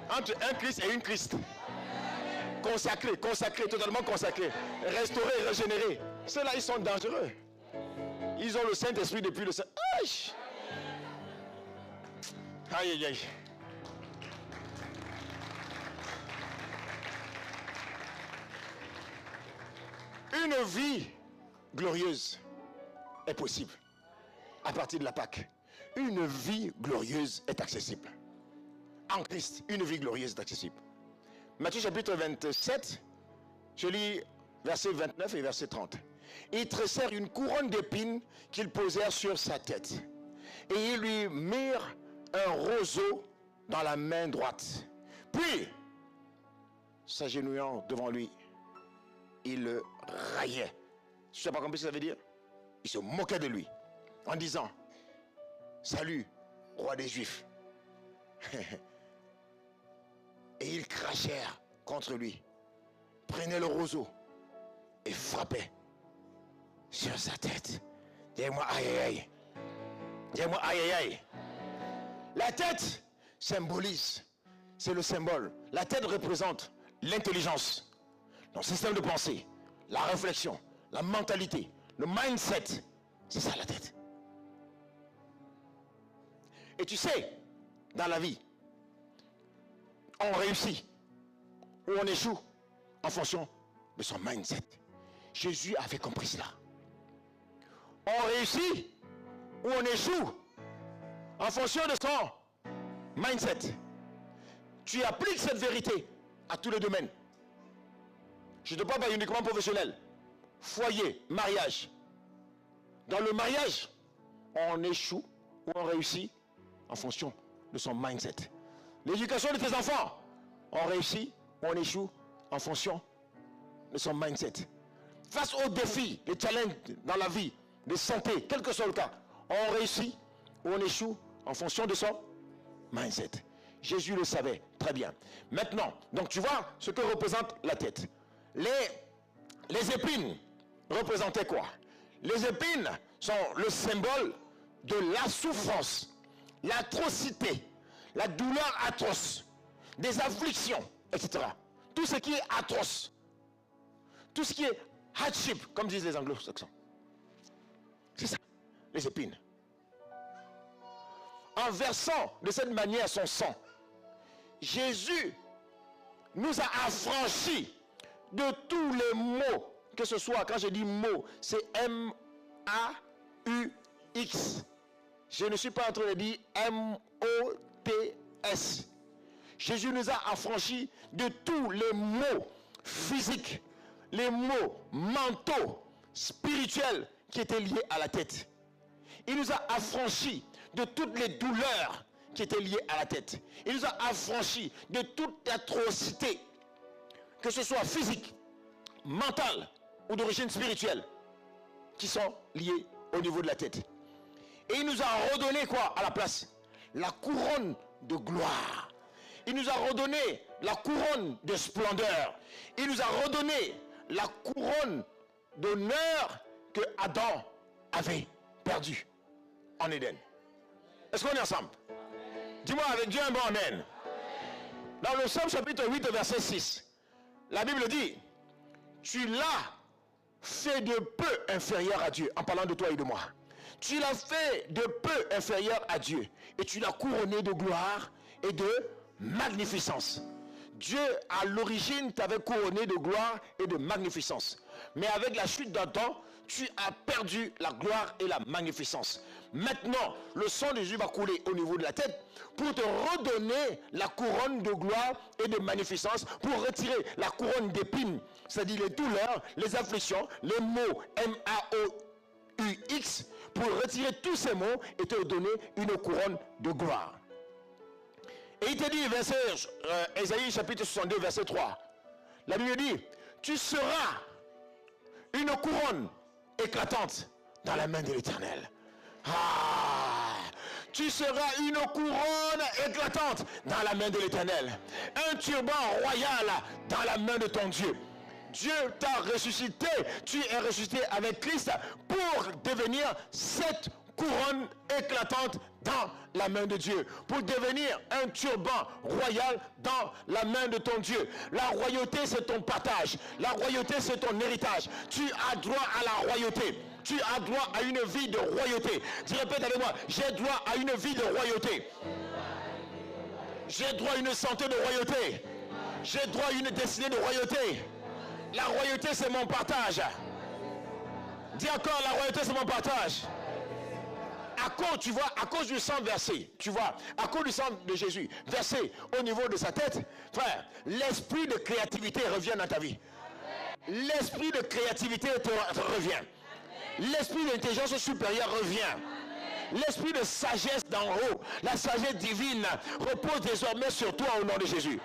Entre un Christ et une Christ. Consacrés, totalement consacrés. Restaurés, régénérés. Ceux-là, ils sont dangereux. Ils ont le Saint-Esprit depuis le Saint. Aïe, aïe, aïe. Une vie glorieuse est possible à partir de la Pâque. Une vie glorieuse est accessible. En Christ, une vie glorieuse est accessible. Matthieu chapitre 27, je lis versets 29 et verset 30. Ils tressèrent une couronne d'épines qu'ils posèrent sur sa tête. Et ils lui mirent un roseau dans la main droite. Puis, s'agenouillant devant lui, il le raillait. Tu n'as pas compris ce que ça veut dire? Il se moquait de lui en disant, salut, roi des Juifs. Et ils crachèrent contre lui, prenaient le roseau et frappaient sur sa tête. Dis-moi aïe aïe aïe. Dis-moi aïe aïe aïe. La tête symbolise, c'est le symbole. La tête représente l'intelligence, le système de pensée, la réflexion, la mentalité, le mindset. C'est ça la tête. Et tu sais, dans la vie, on réussit ou on échoue en fonction de son mindset. Jésus avait compris cela. On réussit ou on échoue en fonction de son mindset. Tu appliques cette vérité à tous les domaines. Je ne te parle pas uniquement professionnel. Foyer, mariage. Dans le mariage, on échoue ou on réussit en fonction de son mindset. L'éducation de tes enfants, on réussit ou on échoue en fonction de son mindset. Face aux défis, les challenges dans la vie, de santé, quel que soit le cas, on réussit ou on échoue en fonction de son mindset. Jésus le savait très bien. Maintenant, donc tu vois ce que représente la tête. Les épines représentaient quoi? Les épines sont le symbole de la souffrance, l'atrocité, la douleur atroce, des afflictions, etc. Tout ce qui est atroce, tout ce qui est hardship, comme disent les anglo-saxons. C'est ça, les épines. En versant de cette manière son sang, Jésus nous a affranchis de tous les maux, que ce soit, quand je dis maux, c'est M-A-U-X. Je ne suis pas en train de dire M-O-T-S. Jésus nous a affranchis de tous les maux physiques, les maux mentaux, spirituels qui étaient liés à la tête. Il nous a affranchis de toutes les douleurs qui étaient liées à la tête. Il nous a affranchis de toute atrocité, que ce soit physique, mentale ou d'origine spirituelle, qui sont liées au niveau de la tête. Et il nous a redonné quoi à la place? La couronne de gloire. Il nous a redonné la couronne de splendeur. Il nous a redonné la couronne d'honneur que Adam avait perdue en Éden. Est-ce qu'on est ensemble? Dis-moi avec Dieu un bon amen. Dans le Psaume chapitre 8 verset 6, la Bible dit: tu l'as fait de peu inférieur à Dieu, en parlant de toi et de moi. Tu l'as fait de peu inférieur à Dieu et tu l'as couronné de gloire et de magnificence. Dieu à l'origine t'avait couronné de gloire et de magnificence, mais avec la chute d'Adam, tu as perdu la gloire et la magnificence. Maintenant, le sang de Jésus va couler au niveau de la tête pour te redonner la couronne de gloire et de magnificence, pour retirer la couronne d'épines, c'est-à-dire les douleurs, les afflictions, les maux M-A-O-U-X, pour retirer tous ces mots et te donner une couronne de gloire. Et il te dit, Ésaïe chapitre 62, verset 3, la Bible dit: tu seras une couronne éclatante dans la main de l'Éternel. Tu seras une couronne éclatante dans la main de l'Éternel. Un turban royal dans la main de ton Dieu. Dieu t'a ressuscité. Tu es ressuscité avec Christ pour devenir cette couronne éclatante dans la main de Dieu, pour devenir un turban royal dans la main de ton Dieu. La royauté, c'est ton partage. La royauté, c'est ton héritage. Tu as droit à la royauté. Tu as droit à une vie de royauté. Dis, répète avec moi: j'ai droit à une vie de royauté. J'ai droit à une santé de royauté. J'ai droit à une destinée de royauté. La royauté, c'est mon partage. Dis encore: la royauté, c'est mon partage. À cause, tu vois, à cause du sang versé, tu vois, à cause du sang de Jésus versé au niveau de sa tête, frère, l'esprit de créativité revient dans ta vie. L'esprit de créativité te revient. L'esprit d'intelligence supérieure revient. L'esprit de sagesse d'en haut, la sagesse divine, repose désormais sur toi au nom de Jésus.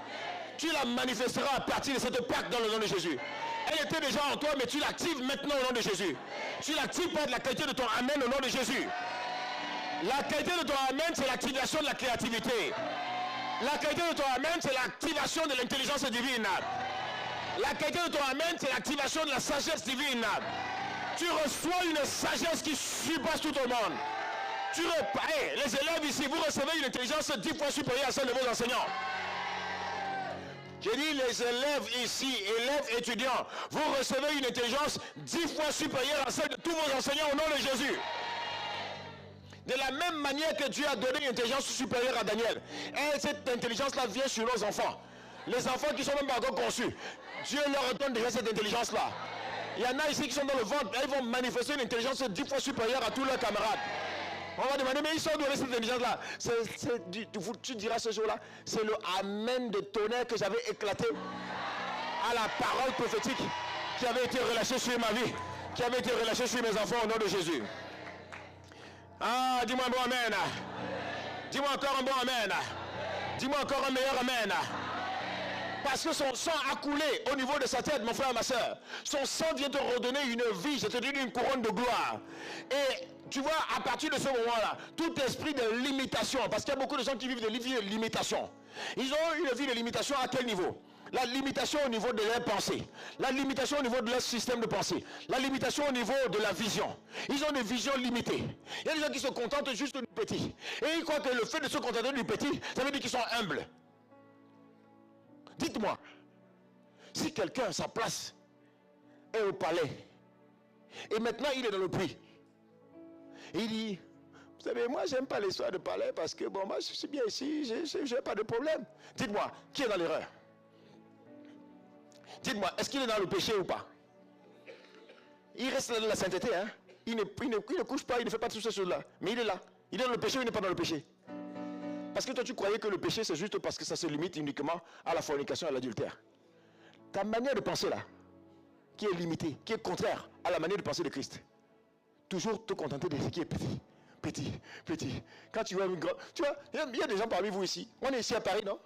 Tu la manifesteras à partir de cette Pâque dans le nom de Jésus. Elle était déjà en toi, mais tu l'actives maintenant au nom de Jésus. Tu l'actives par la qualité de ton amen au nom de Jésus. La qualité de ton amen, c'est l'activation de la créativité. La qualité de ton amen, c'est l'activation de l'intelligence divine. La qualité de ton amen, c'est l'activation de la sagesse divine. Tu reçois une sagesse qui surpasse tout le monde. Les élèves ici, vous recevez une intelligence 10 fois supérieure à celle de vos enseignants. J'ai dit les élèves ici, élèves étudiants, vous recevez une intelligence 10 fois supérieure à celle de tous vos enseignants au nom de Jésus. De la même manière que Dieu a donné une intelligence supérieure à Daniel. Et cette intelligence-là vient sur nos enfants. Les enfants qui sont même pas encore conçus. Dieu leur donne déjà cette intelligence-là. Il y en a ici qui sont dans le ventre. Ils vont manifester une intelligence 10 fois supérieure à tous leurs camarades. On va demander, mais ils sont d'où avec cette intelligence-là? Tu diras ce jour-là, c'est le amen de tonnerre que j'avais éclaté à la parole prophétique qui avait été relâchée sur ma vie, qui avait été relâchée sur mes enfants au nom de Jésus. Ah, dis-moi un bon amen. Dis-moi encore un bon amen. Dis-moi encore un meilleur amen. Parce que son sang a coulé au niveau de sa tête, mon frère, ma soeur. Son sang vient te redonner une vie, je te dis une couronne de gloire. Et tu vois, à partir de ce moment-là, tout esprit de limitation, parce qu'il y a beaucoup de gens qui vivent de vie de limitation. Ils ont une vie de limitation à quel niveau? La limitation au niveau de leur pensée, la limitation au niveau de leur système de pensée, la limitation au niveau de la vision. Ils ont des visions limitées. Il y a des gens qui se contentent juste du petit. Et ils croient que le fait de se contenter du petit, ça veut dire qu'ils sont humbles. Dites-moi, si quelqu'un, sa place est au palais, et maintenant il est dans le prix, et il dit, vous savez, moi j'aime pas l'histoire de palais parce que bon, moi je suis bien ici, je n'ai pas de problème. Dites-moi, qui est dans l'erreur? Dites-moi, est-ce qu'il est dans le péché ou pas? Il reste dans la sainteté, hein? Il ne couche pas, il ne fait pas toutes ces choses-là. Mais il est là. Il est dans le péché ou il n'est pas dans le péché? Parce que toi tu croyais que le péché c'est juste parce que ça se limite uniquement à la fornication et à l'adultère. Ta manière de penser là, qui est limitée, qui est contraire à la manière de penser de Christ. Toujours te contenter de ce qui est petit. Petit, petit. Quand tu vois une grande... Tu vois, il y a des gens parmi vous ici. On est ici à Paris, non?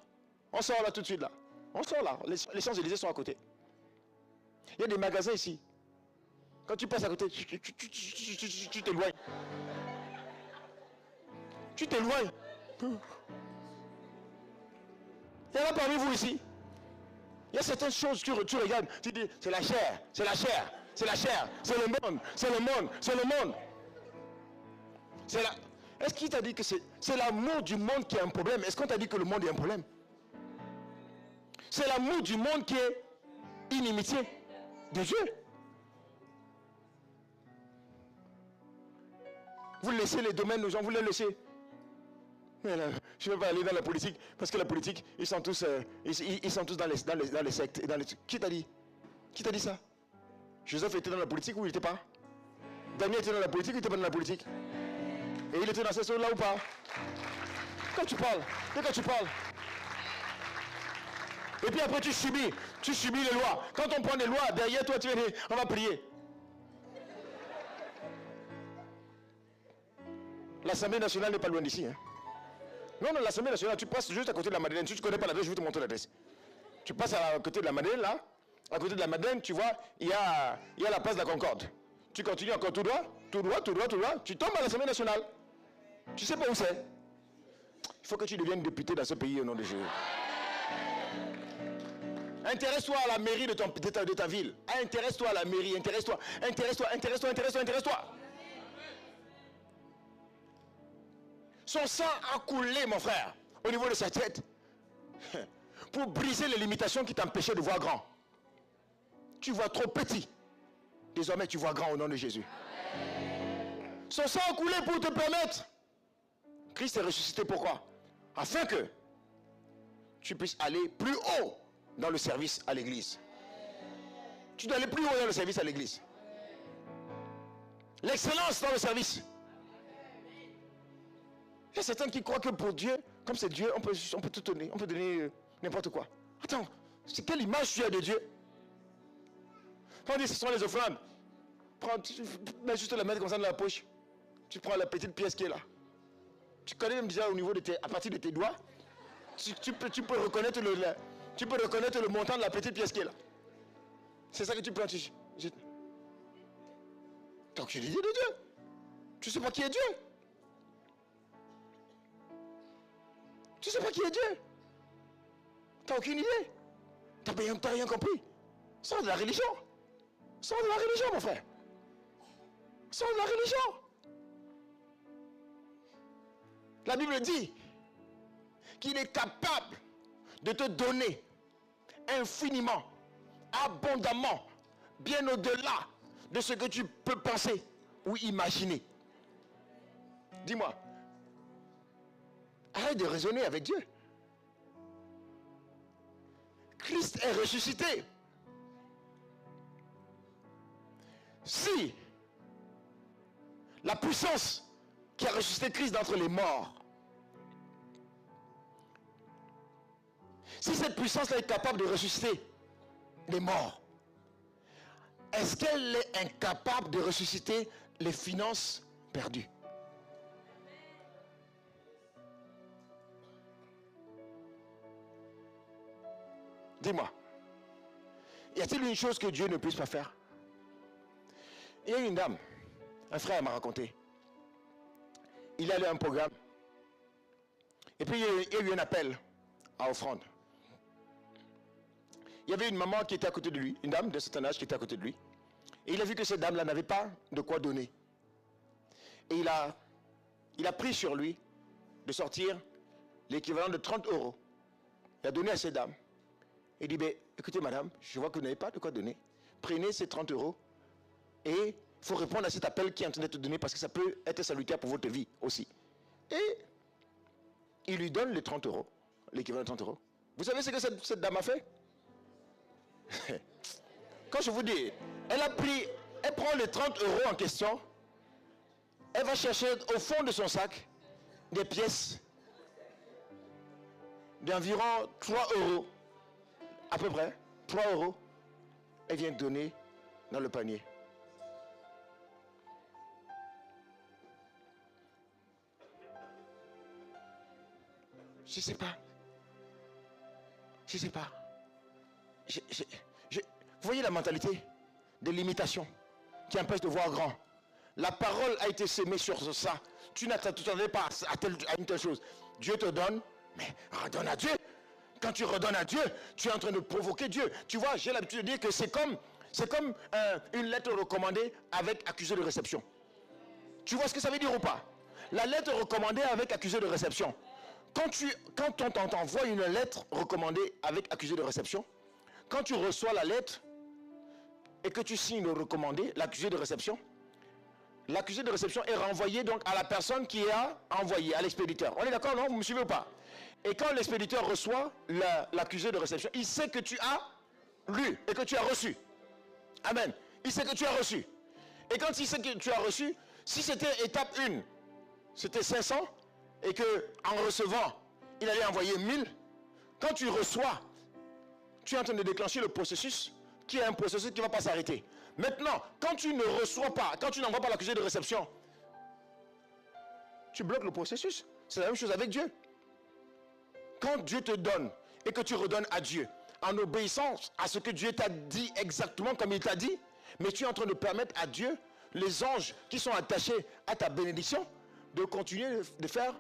On sort là tout de suite là. On sort là. Les Champs-Élysées sont à côté. Il y a des magasins ici. Quand tu passes à côté, tu t'éloignes. Tu t'éloignes. Il y en a parmi vous ici. Il y a certaines choses, tu regardes, tu dis, c'est la chair, c'est la chair, c'est la chair, c'est le monde, c'est le monde, c'est le monde. C'est la... Est-ce qu'il t'a dit que c'est l'amour du monde qui est un problème? Est-ce qu'on t'a dit que le monde est un problème? C'est l'amour du monde qui est inimitié de Dieu. Vous laissez les domaines aux gens, vous les laissez. Mais là, je ne vais pas aller dans la politique, parce que la politique, ils sont tous dans les sectes. Et dans les... Qui t'a dit? Qui t'a dit ça? Joseph était dans la politique ou il n'était pas? Daniel était dans la politique ou il n'était pas dans la politique? Et il était dans ces choses-là ou pas? Quand tu parles, quand tu parles. Et puis après tu subis les lois. Quand on prend des lois, derrière toi tu viens dire, on va prier. L'Assemblée nationale n'est pas loin d'ici. Hein. Non, l'Assemblée nationale, tu passes juste à côté de la Madeleine. Si tu ne connais pas l'adresse, je vais te montrer l'adresse. Tu passes à côté de la Madeleine, là. À côté de la Madeleine, tu vois, il y a la place de la Concorde. Tu continues encore tout droit. Tu tombes à l'Assemblée nationale. Tu sais pas où c'est. Il faut que tu deviennes député dans ce pays au nom de Jésus. Intéresse-toi à la mairie de ta ville. Intéresse-toi à la mairie. Intéresse-toi. Son sang a coulé, mon frère, au niveau de sa tête, pour briser les limitations qui t'empêchaient de voir grand. Tu vois trop petit. Désormais, tu vois grand au nom de Jésus. Son sang a coulé pour te permettre. Christ est ressuscité, pourquoi? Afin que tu puisses aller plus haut dans le service à l'église. Tu dois aller plus haut dans le service à l'église. L'excellence dans le service. Il y a certains qui croient que pour Dieu, comme c'est Dieu, on peut tout donner. On peut donner n'importe quoi. Attends, c'est quelle image tu as de Dieu? Quand on dit ce sont les offrandes, mets juste la main comme ça dans la poche. Tu prends la petite pièce qui est là. Tu connais même déjà au niveau de à partir de tes doigts, tu peux reconnaître le montant de la petite pièce qui est là. C'est ça que tu prends. T'as aucune idée de Dieu. Tu ne sais pas qui est Dieu. Tu ne sais pas qui est Dieu. Tu n'as aucune idée. Tu n'as rien compris. Sors de la religion. Sors de la religion, mon frère. Sors de la religion. La Bible dit qu'il est capable de te donner infiniment, abondamment, bien au-delà de ce que tu peux penser ou imaginer. Dis-moi, arrête de raisonner avec Dieu. Christ est ressuscité. Si la puissance qui a ressuscité Christ d'entre les morts, si cette puissance-là est capable de ressusciter les morts, est-ce qu'elle est incapable de ressusciter les finances perdues? Dis-moi, y a-t-il une chose que Dieu ne puisse pas faire? Il y a une dame, un frère m'a raconté. Il allait à un programme. Et puis il y a eu un appel à offrande. Il y avait une maman qui était à côté de lui, une dame de certain âge qui était à côté de lui. Et il a vu que cette dame-là n'avait pas de quoi donner. Et il a pris sur lui de sortir l'équivalent de 30 €. Il a donné à cette dame. Il dit, ben, écoutez madame, je vois que vous n'avez pas de quoi donner. Prenez ces 30 € et il faut répondre à cet appel qui est en train d'être donné parce que ça peut être salutaire pour votre vie aussi. Et il lui donne les 30 €, l'équivalent de 30 €. Vous savez ce que cette dame a fait? Quand je vous dis, elle prend les 30 € en question, elle va chercher au fond de son sac des pièces d'environ 3 €, à peu près, 3 €, elle vient donner dans le panier. Je ne sais pas. Je ne sais pas. Vous voyez la mentalité de l'imitation qui empêche de voir grand. La parole a été sémée sur ça. Tu n'attendais pas à une telle chose. Dieu te donne, mais redonne à Dieu. Quand tu redonnes à Dieu, tu es en train de provoquer Dieu. Tu vois, j'ai l'habitude de dire que c'est comme une lettre recommandée avec accusé de réception. Tu vois ce que ça veut dire ou pas? La lettre recommandée avec accusé de réception. Quand on t'envoie une lettre recommandée avec accusé de réception, quand tu reçois la lettre et que tu signes le recommandé, l'accusé de réception, l'accusé de réception est renvoyé donc à la personne qui a envoyé, à l'expéditeur. On est d'accord, non? Vous me suivez ou pas? Et quand l'expéditeur reçoit l'accusé de réception, il sait que tu as lu et que tu as reçu. Amen. Il sait que tu as reçu. Et quand il sait que tu as reçu, si c'était étape 1, c'était 500, et que en recevant, il allait envoyer 1000, quand tu reçois, tu es en train de déclencher le processus, qui est un processus qui ne va pas s'arrêter. Maintenant, quand tu ne reçois pas, quand tu n'envoies pas l'accusé de réception, tu bloques le processus. C'est la même chose avec Dieu. Quand Dieu te donne et que tu redonnes à Dieu, en obéissance à ce que Dieu t'a dit exactement comme il t'a dit, mais tu es en train de permettre à Dieu, les anges qui sont attachés à ta bénédiction, de continuer de faire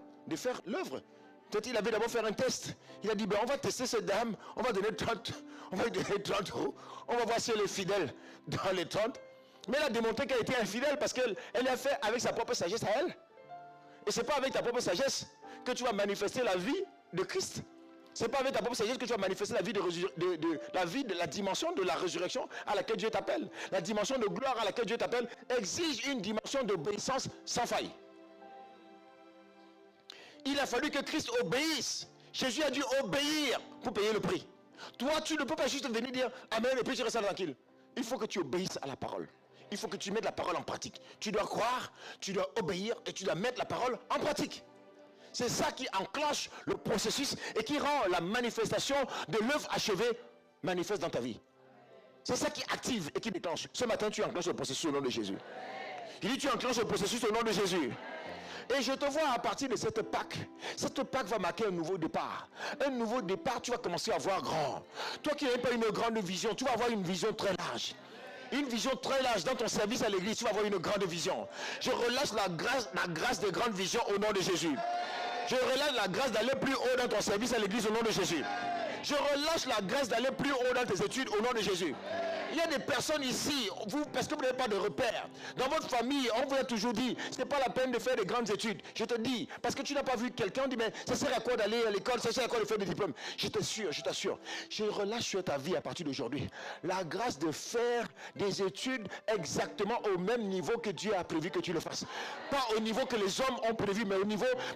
l'œuvre. Peut-être il avait d'abord fait un test. Il a dit, ben, on va tester cette dame, on va donner 30 €, on va voir si elle est fidèle dans les 30. Mais elle a démontré qu'elle était infidèle parce qu'elle a fait avec sa propre sagesse à elle. Et ce n'est pas avec ta propre sagesse que tu vas manifester la vie de Christ. Ce n'est pas avec ta propre sagesse que tu vas manifester la vie de la dimension de la résurrection à laquelle Dieu t'appelle. La dimension de gloire à laquelle Dieu t'appelle exige une dimension d'obéissance sans faille. Il a fallu que Christ obéisse. Jésus a dû obéir pour payer le prix. Toi, tu ne peux pas juste venir dire Amen et puis tu restes tranquille. Il faut que tu obéisses à la parole. Il faut que tu mettes la parole en pratique. Tu dois croire, tu dois obéir et tu dois mettre la parole en pratique. C'est ça qui enclenche le processus et qui rend la manifestation de l'œuvre achevée manifeste dans ta vie. C'est ça qui active et qui déclenche. Ce matin, tu enclenches le processus au nom de Jésus. Il dit tu enclenches le processus au nom de Jésus. Et je te vois à partir de cette Pâque. Cette Pâque va marquer un nouveau départ. Un nouveau départ, tu vas commencer à voir grand. Toi qui n'as pas une grande vision, tu vas avoir une vision très large. Une vision très large dans ton service à l'église, tu vas avoir une grande vision. Je relâche la grâce des grandes visions au nom de Jésus. Je relâche la grâce d'aller plus haut dans ton service à l'église au nom de Jésus. Je relâche la grâce d'aller plus haut dans tes études au nom de Jésus. Il y a des personnes ici, parce que vous n'avez pas de repères. Dans votre famille, on vous a toujours dit, ce n'est pas la peine de faire de grandes études. Je te dis, parce que tu n'as pas vu quelqu'un, on dit, mais ça sert à quoi d'aller à l'école, ça sert à quoi de faire des diplômes? Je t'assure, je relâche sur ta vie à partir d'aujourd'hui la grâce de faire des études exactement au même niveau que Dieu a prévu que tu le fasses. Pas au niveau que les hommes ont prévu, mais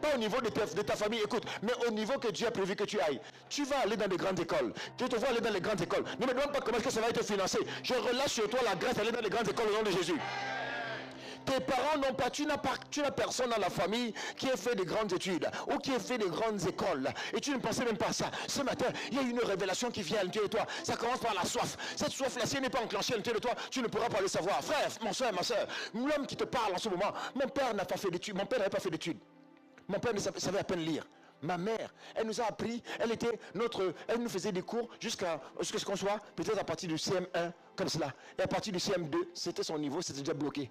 pas au niveau de ta famille, écoute, mais au niveau que Dieu a prévu que tu ailles. Tu vas aller dans des grandes écoles. Je te vois aller dans les grandes écoles. Ne me demande pas comment est-ce que ça va être financé. Je relâche sur toi la grâce d'aller dans les grandes écoles au nom de Jésus. Tes parents n'ont pas, tu n'as personne dans la famille qui ait fait de grandes études ou qui ait fait de grandes écoles. Et tu ne pensais même pas à ça. Ce matin, il y a une révélation qui vient à l'intérieur de toi. Ça commence par la soif. Cette soif-là, si elle n'est pas enclenchée à l'intérieur de toi, tu ne pourras pas le savoir. Frère, mon soeur, ma soeur, l'homme qui te parle en ce moment, mon père n'a pas fait d'études. Mon père n'avait pas fait d'études. Mon père ne savait à peine lire. Ma mère, elle nous a appris, elle nous faisait des cours jusqu'à ce qu'on soit peut-être à partir du CM1, comme cela. Et à partir du CM2, c'était son niveau, c'était déjà bloqué.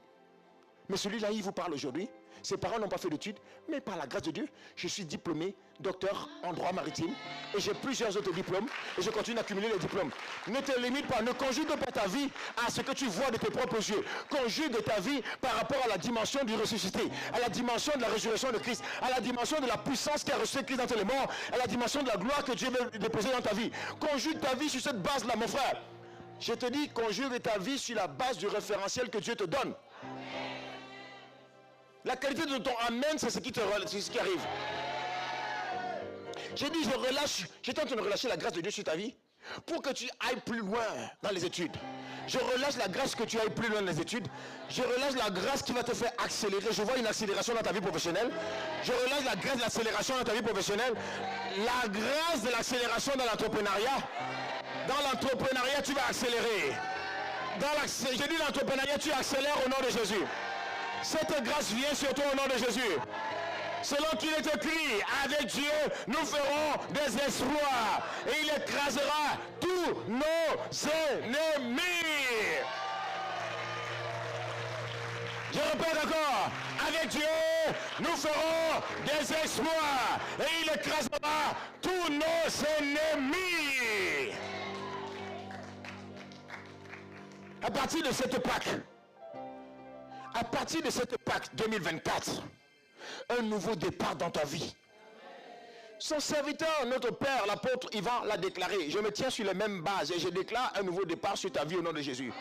Mais celui-là, il vous parle aujourd'hui. Ses parents n'ont pas fait d'études, mais par la grâce de Dieu, je suis diplômé, docteur en droit maritime, et j'ai plusieurs autres diplômes, et je continue d'accumuler les diplômes. Ne te limite pas, ne conjugue pas ta vie à ce que tu vois de tes propres yeux. Conjugue ta vie par rapport à la dimension du ressuscité, à la dimension de la résurrection de Christ, à la dimension de la puissance qui a reçu Christ d'entre les morts, à la dimension de la gloire que Dieu veut déposer dans ta vie. Conjugue ta vie sur cette base-là, mon frère. Je te dis, conjugue ta vie sur la base du référentiel que Dieu te donne. La qualité de ton amen, c'est ce qui arrive. J'ai dit, je tente de relâcher la grâce de Dieu sur ta vie pour que tu ailles plus loin dans les études. Je relâche la grâce que tu ailles plus loin dans les études. Je relâche la grâce qui va te faire accélérer. Je vois une accélération dans ta vie professionnelle. Je relâche la grâce de l'accélération dans ta vie professionnelle. La grâce de l'accélération dans l'entrepreneuriat. Dans l'entrepreneuriat, tu vas accélérer. J'ai dit l'entrepreneuriat, tu accélères au nom de Jésus. Cette grâce vient sur toi au nom de Jésus. Selon qu'il est écrit, avec Dieu, nous ferons des exploits. Et il écrasera tous nos ennemis. Je répète encore. Avec Dieu, nous ferons des exploits. Et il écrasera tous nos ennemis. À partir de cette Pâque 2024, un nouveau départ dans ta vie. Son serviteur, notre Père, l'apôtre Ivan, l'a déclaré. Je me tiens sur les mêmes bases et je déclare un nouveau départ sur ta vie au nom de Jésus.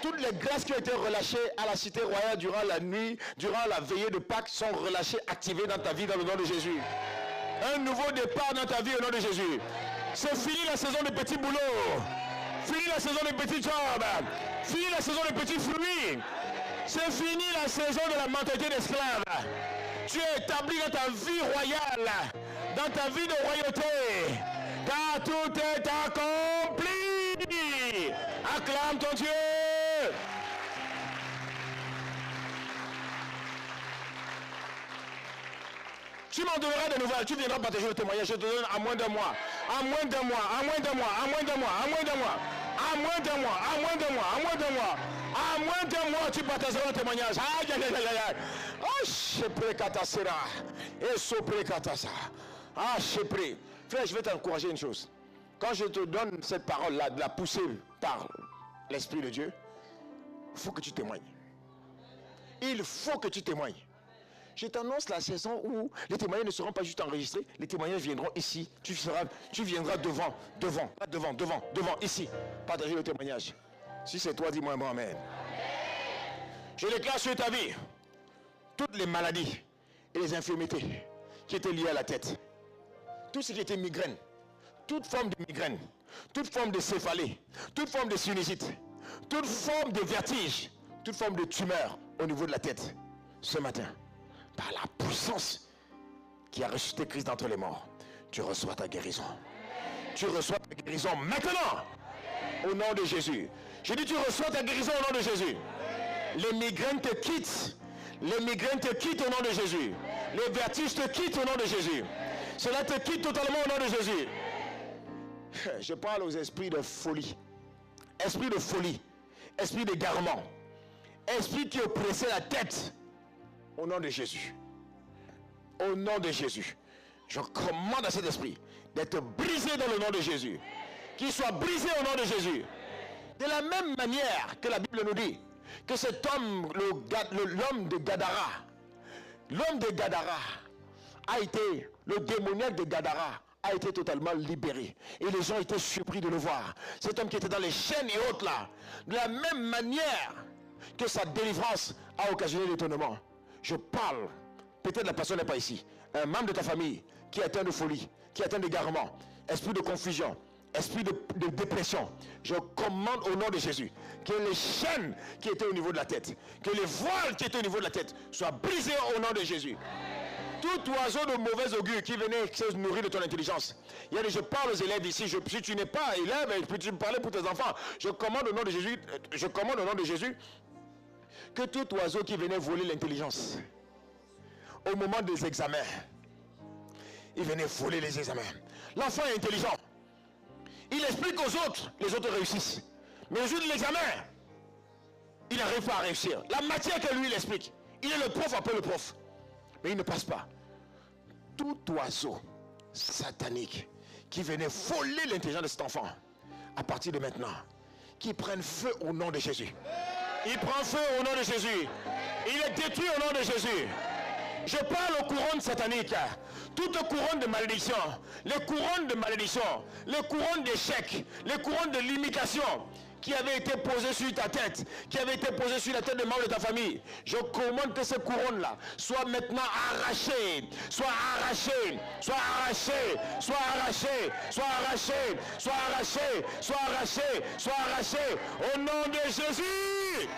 Toutes les grâces qui ont été relâchées à la cité royale durant la nuit, durant la veillée de Pâques, sont relâchées, activées dans ta vie dans le nom de Jésus. Un nouveau départ dans ta vie au nom de Jésus. C'est fini la saison de petits boulots. Fini la saison de petits jobs. Fini la saison de petits fruits. C'est fini la saison de la mentalité d'esclave. Tu es établi dans ta vie royale, dans ta vie de royauté, car tout est accompli. Acclame ton Dieu. Tu m'en donneras des nouvelles, tu viendras partager le témoignage, je te donne à moins d'un mois. À moins d'un mois, à moins d'un mois, à moins d'un mois, à moins d'un mois, à moins d'un mois, à moins d'un mois, à moins d'un mois. À moins d'un mois, tu partageras le témoignage. Aïe, aïe, aïe, aïe, aïe. Oh, je prie katasera. Et sopre katasa. Ah, je prie. Frère, je vais t'encourager une chose. Quand je te donne cette parole-là, de la pousser par l'Esprit de Dieu, il faut que tu témoignes. Il faut que tu témoignes. Je t'annonce la saison où les témoignages ne seront pas juste enregistrés, les témoignages viendront ici. Tu viendras devant, ici. Partager le témoignage. Si c'est toi, dis-moi un bon amen. Je déclare sur ta vie toutes les maladies et les infirmités qui étaient liées à la tête. Tout ce qui était migraine, toute forme de migraine, toute forme de céphalée, toute forme de sinusite, toute forme de vertige, toute forme de tumeur au niveau de la tête. Ce matin, par la puissance qui a ressuscité Christ d'entre les morts, tu reçois ta guérison. Tu reçois ta guérison maintenant. Au nom de Jésus. Je dis, tu reçois ta guérison au nom de Jésus. Les migraines te quittent. Les migraines te quittent au nom de Jésus. Les vertiges te quittent au nom de Jésus. Cela te quitte totalement au nom de Jésus. Je parle aux esprits de folie. Esprit de folie. Esprit d'égarement. Esprit qui oppressait la tête. Au nom de Jésus. Au nom de Jésus. Je commande à cet esprit d'être brisé dans le nom de Jésus. Qu'il soit brisé au nom de Jésus. De la même manière que la Bible nous dit que cet homme, l'homme de Gadara, a été, le démoniaque de Gadara a été totalement libéré. Et les gens étaient surpris de le voir. Cet homme qui était dans les chaînes et autres là, de la même manière que sa délivrance a occasionné l'étonnement. Je parle, peut-être la personne n'est pas ici, un membre de ta famille qui est atteint de folie, qui est atteint d'égarement, esprit de confusion, esprit de dépression, je commande au nom de Jésus que les chaînes qui étaient au niveau de la tête, que les voiles qui étaient au niveau de la tête soient brisés au nom de Jésus. Tout oiseau de mauvais augure qui venait se nourrir de ton intelligence. Je parle aux élèves ici, si tu n'es pas élève, et tu me parlais pour tes enfants, je commande au nom de Jésus, que tout oiseau qui venait voler l'intelligence, au moment des examens, il venait voler les examens. L'enfant est intelligent. Il explique aux autres, les autres réussissent. Mais au jour de l'examen, il n'arrive pas à réussir. La matière que lui, il explique. Il est le prof après le prof. Mais il ne passe pas. Tout oiseau satanique qui venait voler l'intelligence de cet enfant, à partir de maintenant, qui prenne feu au nom de Jésus. Il prend feu au nom de Jésus. Il est détruit au nom de Jésus. Je parle aux couronnes sataniques. Toute couronne de malédiction, les couronnes de malédiction, les couronnes d'échec, les couronnes de limitation qui avaient été posées sur ta tête, qui avaient été posées sur la tête de membres de ta famille. Je commande que ces couronnes-là soient maintenant arrachées, soient arrachées, soient arrachées, soient arrachées, soient arrachées, soient arrachées, soient arrachées, soient arrachées, au nom de Jésus.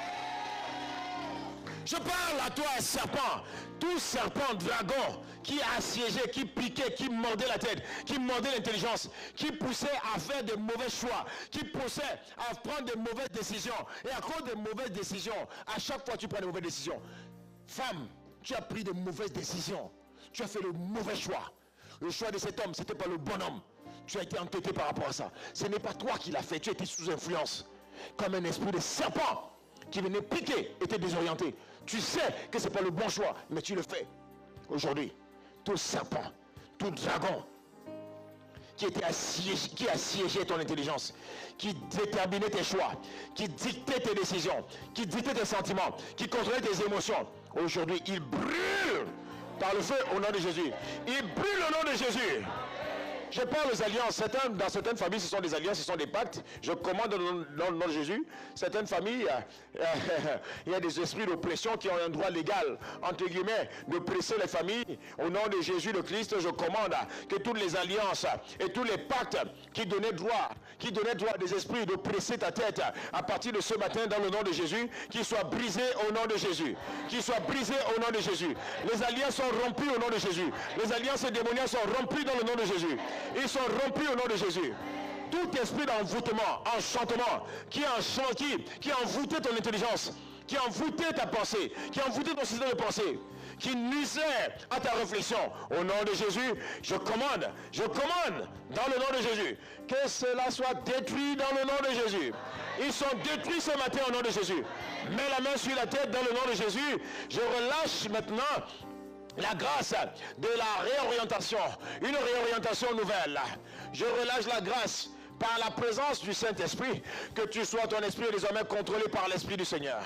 Je parle à toi, serpent, tout serpent, dragon, qui assiégeait, qui piquait, qui mordait la tête, qui mordait l'intelligence, qui poussait à faire de mauvais choix, qui poussait à prendre de mauvaises décisions. Et à cause de mauvaises décisions, à chaque fois tu prends de mauvaises décisions. Femme, tu as pris de mauvaises décisions. Tu as fait le mauvais choix. Le choix de cet homme, ce n'était pas le bon homme. Tu as été entêté par rapport à ça. Ce n'est pas toi qui l'as fait, tu étais sous influence. Comme un esprit de serpent qui venait piquer, était désorienté. Tu sais que ce n'est pas le bon choix, mais tu le fais. Aujourd'hui, tout serpent, tout dragon qui assiégeait ton intelligence, qui déterminait tes choix, qui dictait tes décisions, qui dictait tes sentiments, qui contrôlait tes émotions, aujourd'hui, il brûle par le feu au nom de Jésus. Il brûle au nom de Jésus. Je parle aux alliances. Dans certaines familles, ce sont des alliances, ce sont des pactes. Je commande dans le nom de Jésus. Certaines familles, il y a des esprits d'oppression qui ont un droit légal, entre guillemets, de presser les familles. Au nom de Jésus le Christ, je commande que toutes les alliances et tous les pactes qui donnaient droit à des esprits de presser ta tête, à partir de ce matin, dans le nom de Jésus, qu'ils soient brisés au nom de Jésus. Qu'ils soient brisés au nom de Jésus. Les alliances sont rompues au nom de Jésus. Les alliances démoniaques sont rompues dans le nom de Jésus. Ils sont rompus au nom de Jésus. Tout esprit d'envoûtement, enchantement, qui a envoûté ton intelligence, qui a envoûté ta pensée, qui a envoûté ton système de pensée, qui nuisait à ta réflexion, au nom de Jésus, je commande dans le nom de Jésus, que cela soit détruit dans le nom de Jésus. Ils sont détruits ce matin au nom de Jésus. Mets la main sur la tête dans le nom de Jésus. Je relâche maintenant la grâce de la réorientation, une réorientation nouvelle. Je relâche la grâce par la présence du Saint-Esprit, que tu sois ton esprit désormais contrôlé par l'Esprit du Seigneur.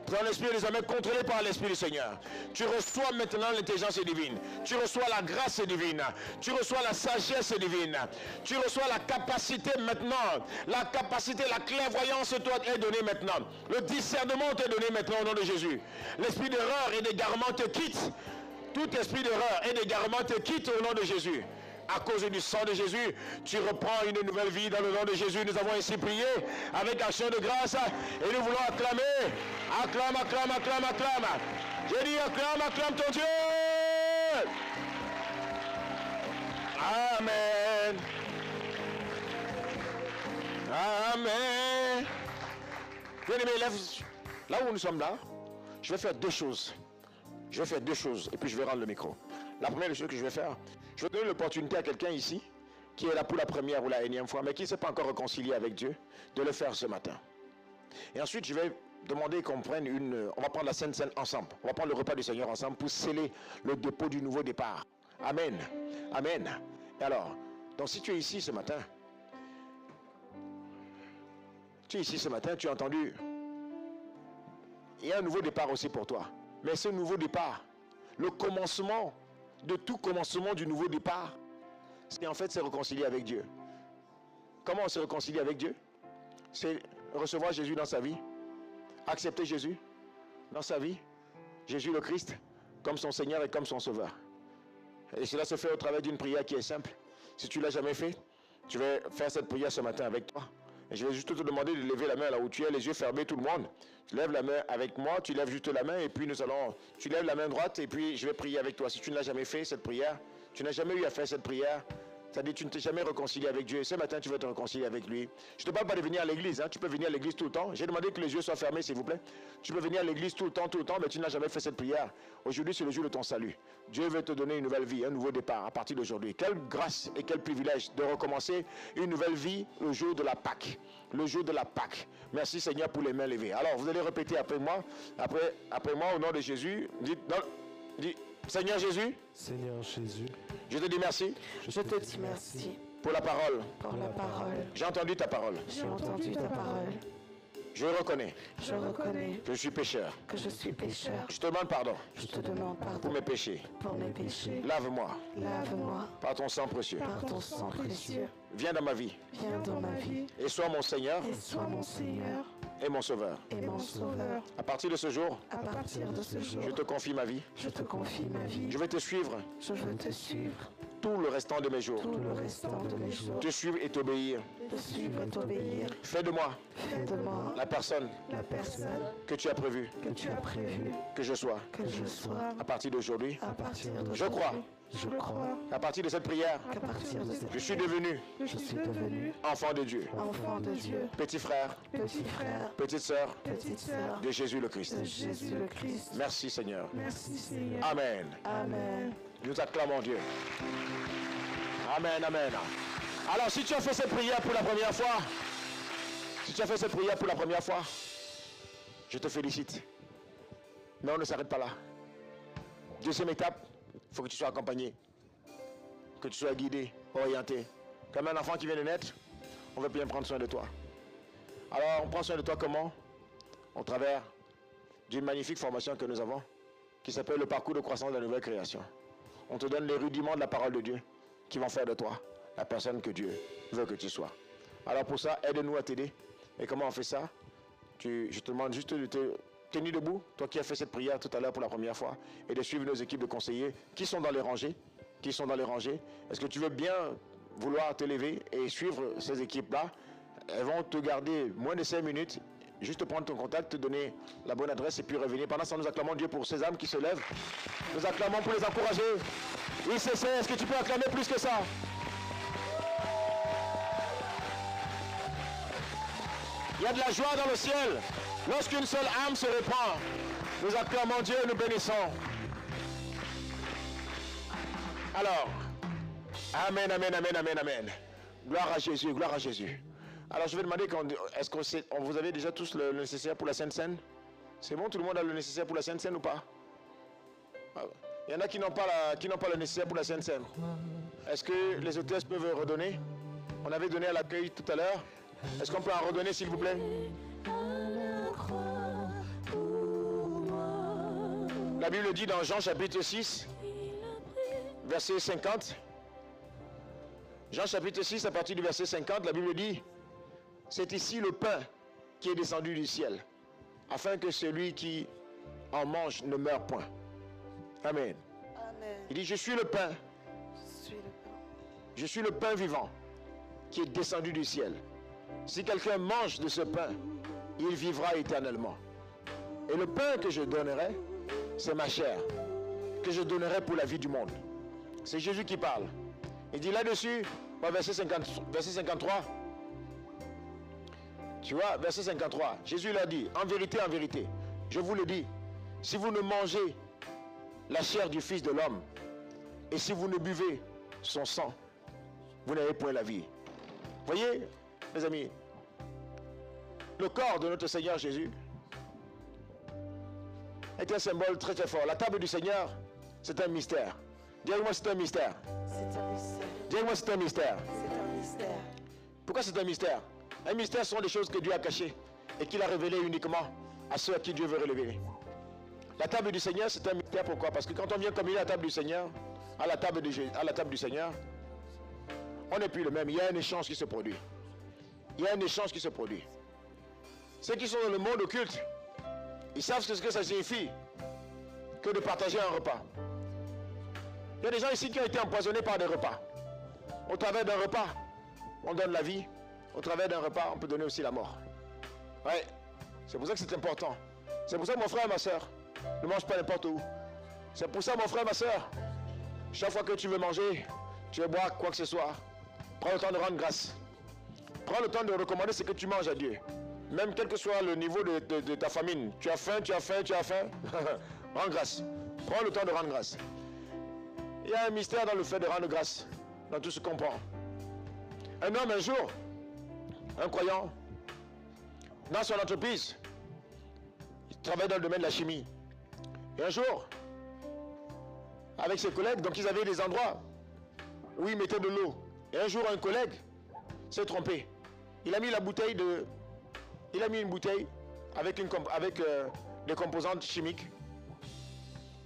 Ton esprit désormais contrôlé par l'Esprit du Seigneur. Tu reçois maintenant l'intelligence divine. Tu reçois la grâce divine. Tu reçois la sagesse divine. Tu reçois la capacité maintenant. La capacité, la clairvoyance est donnée maintenant. Le discernement t'est donné maintenant au nom de Jésus. L'esprit d'erreur et d'égarement te quitte. Tout esprit d'erreur et d'égarement te quitte au nom de Jésus. À cause du sang de Jésus, tu reprends une nouvelle vie dans le nom de Jésus. Nous avons ainsi prié avec action de grâce et nous voulons acclamer. Acclame, acclame, acclame, acclame. J'ai dit acclame, acclame ton Dieu. Amen. Amen. Bien-aimés, là où nous sommes là, je vais faire deux choses. Je vais faire deux choses et puis je vais rendre le micro. La première chose que je vais faire, je vais donner l'opportunité à quelqu'un ici qui est là pour la première ou la énième fois, mais qui ne s'est pas encore réconcilié avec Dieu, de le faire ce matin. Et ensuite, je vais demander qu'on prenne on va prendre la Sainte Seine ensemble. On va prendre le repas du Seigneur ensemble pour sceller le dépôt du nouveau départ. Amen. Amen. Et alors, donc si tu es ici ce matin, tu as entendu, il y a un nouveau départ aussi pour toi. Mais ce nouveau départ, le commencement de tout commencement du nouveau départ, c'est en fait se réconcilier avec Dieu. Comment on se réconcilie avec Dieu? C'est recevoir Jésus dans sa vie, accepter Jésus dans sa vie, Jésus le Christ, comme son Seigneur et comme son Sauveur. Et cela se fait au travers d'une prière qui est simple. Si tu ne l'as jamais fait, tu vas faire cette prière ce matin avec toi. Et je vais juste te demander de lever la main là où tu es, les yeux fermés, tout le monde. Tu lèves la main avec moi, tu lèves juste la main et puis tu lèves la main droite et puis je vais prier avec toi. Si tu ne l'as jamais fait, cette prière, tu n'as jamais eu à faire cette prière, C'est-à-dire tu ne t'es jamais réconcilié avec Dieu. Ce matin, tu veux te réconcilier avec lui. Je ne te parle pas de venir à l'église. Hein. Tu peux venir à l'église tout le temps. J'ai demandé que les yeux soient fermés, s'il vous plaît. Tu peux venir à l'église tout le temps, mais tu n'as jamais fait cette prière. Aujourd'hui, c'est le jour de ton salut. Dieu veut te donner une nouvelle vie, un nouveau départ à partir d'aujourd'hui. Quelle grâce et quel privilège de recommencer une nouvelle vie le jour de la Pâque. Le jour de la Pâque. Merci Seigneur pour les mains levées. Alors, vous allez répéter après moi. Après moi, au nom de Jésus. Dites, Seigneur Jésus. Seigneur Jésus. Je te dis merci. Je te dis merci pour la parole. pour la parole. J'ai entendu ta parole. J'ai entendu ta parole. Je reconnais Je reconnais que je suis pécheur. que je suis pécheur. Je te demande pardon Je te demande pour pardon mes péchés. pour mes péchés. Lave-moi Lave-moi par ton sang précieux. par ton sang précieux. Viens dans ma vie Viens dans ma vie et sois mon Seigneur et sois mon Seigneur et mon Sauveur. et mon Sauveur. À partir de ce jour, À partir de ce jour, je te confie ma vie. je te confie ma vie. Je vais te suivre Je veux te suivre tout le restant de mes jours. tout le restant de mes jours. Te suivre et t'obéir. Te suivre et t'obéir. Fais de moi Fais de moi la personne la personne que tu as prévu que tu as prévu que je sois. que je sois. À partir d'aujourd'hui, À partir de je crois Je crois à partir de cette prière, qu'à partir de cette je suis devenu je suis devenu enfant de Dieu. enfant de Dieu, Petit frère, petit frère, petite sœur petite sœur de Jésus le Christ. de Jésus le Christ. Merci Seigneur. Merci Seigneur. Amen. Amen. Nous acclamons Dieu. Amen, amen. Alors, si tu as fait cette prière pour la première fois, je te félicite. Mais on ne s'arrête pas là. Deuxième étape, il faut que tu sois accompagné, que tu sois guidé, orienté. Comme un enfant qui vient de naître, on veut bien prendre soin de toi. Alors, on prend soin de toi comment? Au travers d'une magnifique formation que nous avons, qui s'appelle le parcours de croissance de la nouvelle création. On te donne les rudiments de la parole de Dieu qui vont faire de toi la personne que Dieu veut que tu sois. Alors pour ça, aide-nous à t'aider. Et comment on fait ça? Je te demande juste de te tenir debout, toi qui as fait cette prière tout à l'heure pour la première fois, et de suivre nos équipes de conseillers qui sont dans les rangées. Est-ce que tu veux bien vouloir te lever et suivre ces équipes-là? Elles vont te garder moins de 5 minutes, juste prendre ton contact, te donner la bonne adresse et puis revenir. Pendant ce temps, nous acclamons Dieu pour ces âmes qui se lèvent. Nous acclamons pour les encourager. Oui, c'est ça. Est-ce que tu peux acclamer plus que ça? Il y a de la joie dans le ciel. Lorsqu'une seule âme se répand, nous acclamons Dieu et nous bénissons. Alors, amen, amen, amen, amen, amen. Gloire à Jésus, gloire à Jésus. Alors je vais demander, est-ce qu'on vous avez déjà tous le nécessaire pour la Sainte Seine? C'est bon, tout le monde a le nécessaire pour la Sainte Seine ou pas? Il y en a qui n'ont pas le nécessaire pour la Sainte Seine. Est-ce que les hôtesses peuvent redonner? On avait donné à l'accueil tout à l'heure. Est-ce qu'on peut en redonner s'il vous plaît? La Bible dit dans Jean chapitre 6, verset 50. Jean chapitre 6, à partir du verset 50, la Bible dit: c'est ici le pain qui est descendu du ciel, afin que celui qui en mange ne meure point. Amen. Amen. Il dit: je suis le pain. Je suis le pain vivant qui est descendu du ciel. Si quelqu'un mange de ce pain, il vivra éternellement. Et le pain que je donnerai, c'est ma chair, que je donnerai pour la vie du monde. C'est Jésus qui parle. Il dit là-dessus, verset 53, tu vois, verset 53, Jésus l'a dit: en vérité, je vous le dis, si vous ne mangez la chair du Fils de l'homme, et si vous ne buvez son sang, vous n'avez point la vie. Voyez, mes amis, le corps de notre Seigneur Jésus est un symbole très très fort. La table du Seigneur, c'est un mystère. Dis-moi, c'est un mystère. C'est un mystère. Dis-moi, c'est un mystère. C'est un mystère. Pourquoi c'est un mystère? Un mystère sont des choses que Dieu a cachées et qu'il a révélées uniquement à ceux à qui Dieu veut révéler. La table du Seigneur, c'est un mystère. Pourquoi? Parce que quand on vient communier à la table du Seigneur, à la table du Seigneur, on n'est plus le même. Il y a un échange qui se produit. Ceux qui sont dans le monde occulte, ils savent ce que ça signifie que de partager un repas. Il y a des gens ici qui ont été empoisonnés par des repas. Au travers d'un repas, on donne la vie. Au travers d'un repas, on peut donner aussi la mort. Ouais, c'est pour ça que c'est important. C'est pour ça que mon frère et ma soeur ne mangent pas n'importe où. C'est pour ça, mon frère et ma soeur, chaque fois que tu veux manger, tu veux boire quoi que ce soit, prends le temps de rendre grâce. Prends le temps de recommander ce que tu manges à Dieu. Même quel que soit le niveau de ta famine. Tu as faim, tu as faim, tu as faim. Rends grâce. Prends le temps de rendre grâce. Il y a un mystère dans le fait de rendre grâce. Dans tout ce qu'on prend. Un homme, un jour, un croyant, dans son entreprise, il travaille dans le domaine de la chimie. Et un jour, avec ses collègues, donc ils avaient des endroits où ils mettaient de l'eau. Et un jour, un collègue s'est trompé. Il a mis la bouteille de... Il a mis une bouteille avec des composantes chimiques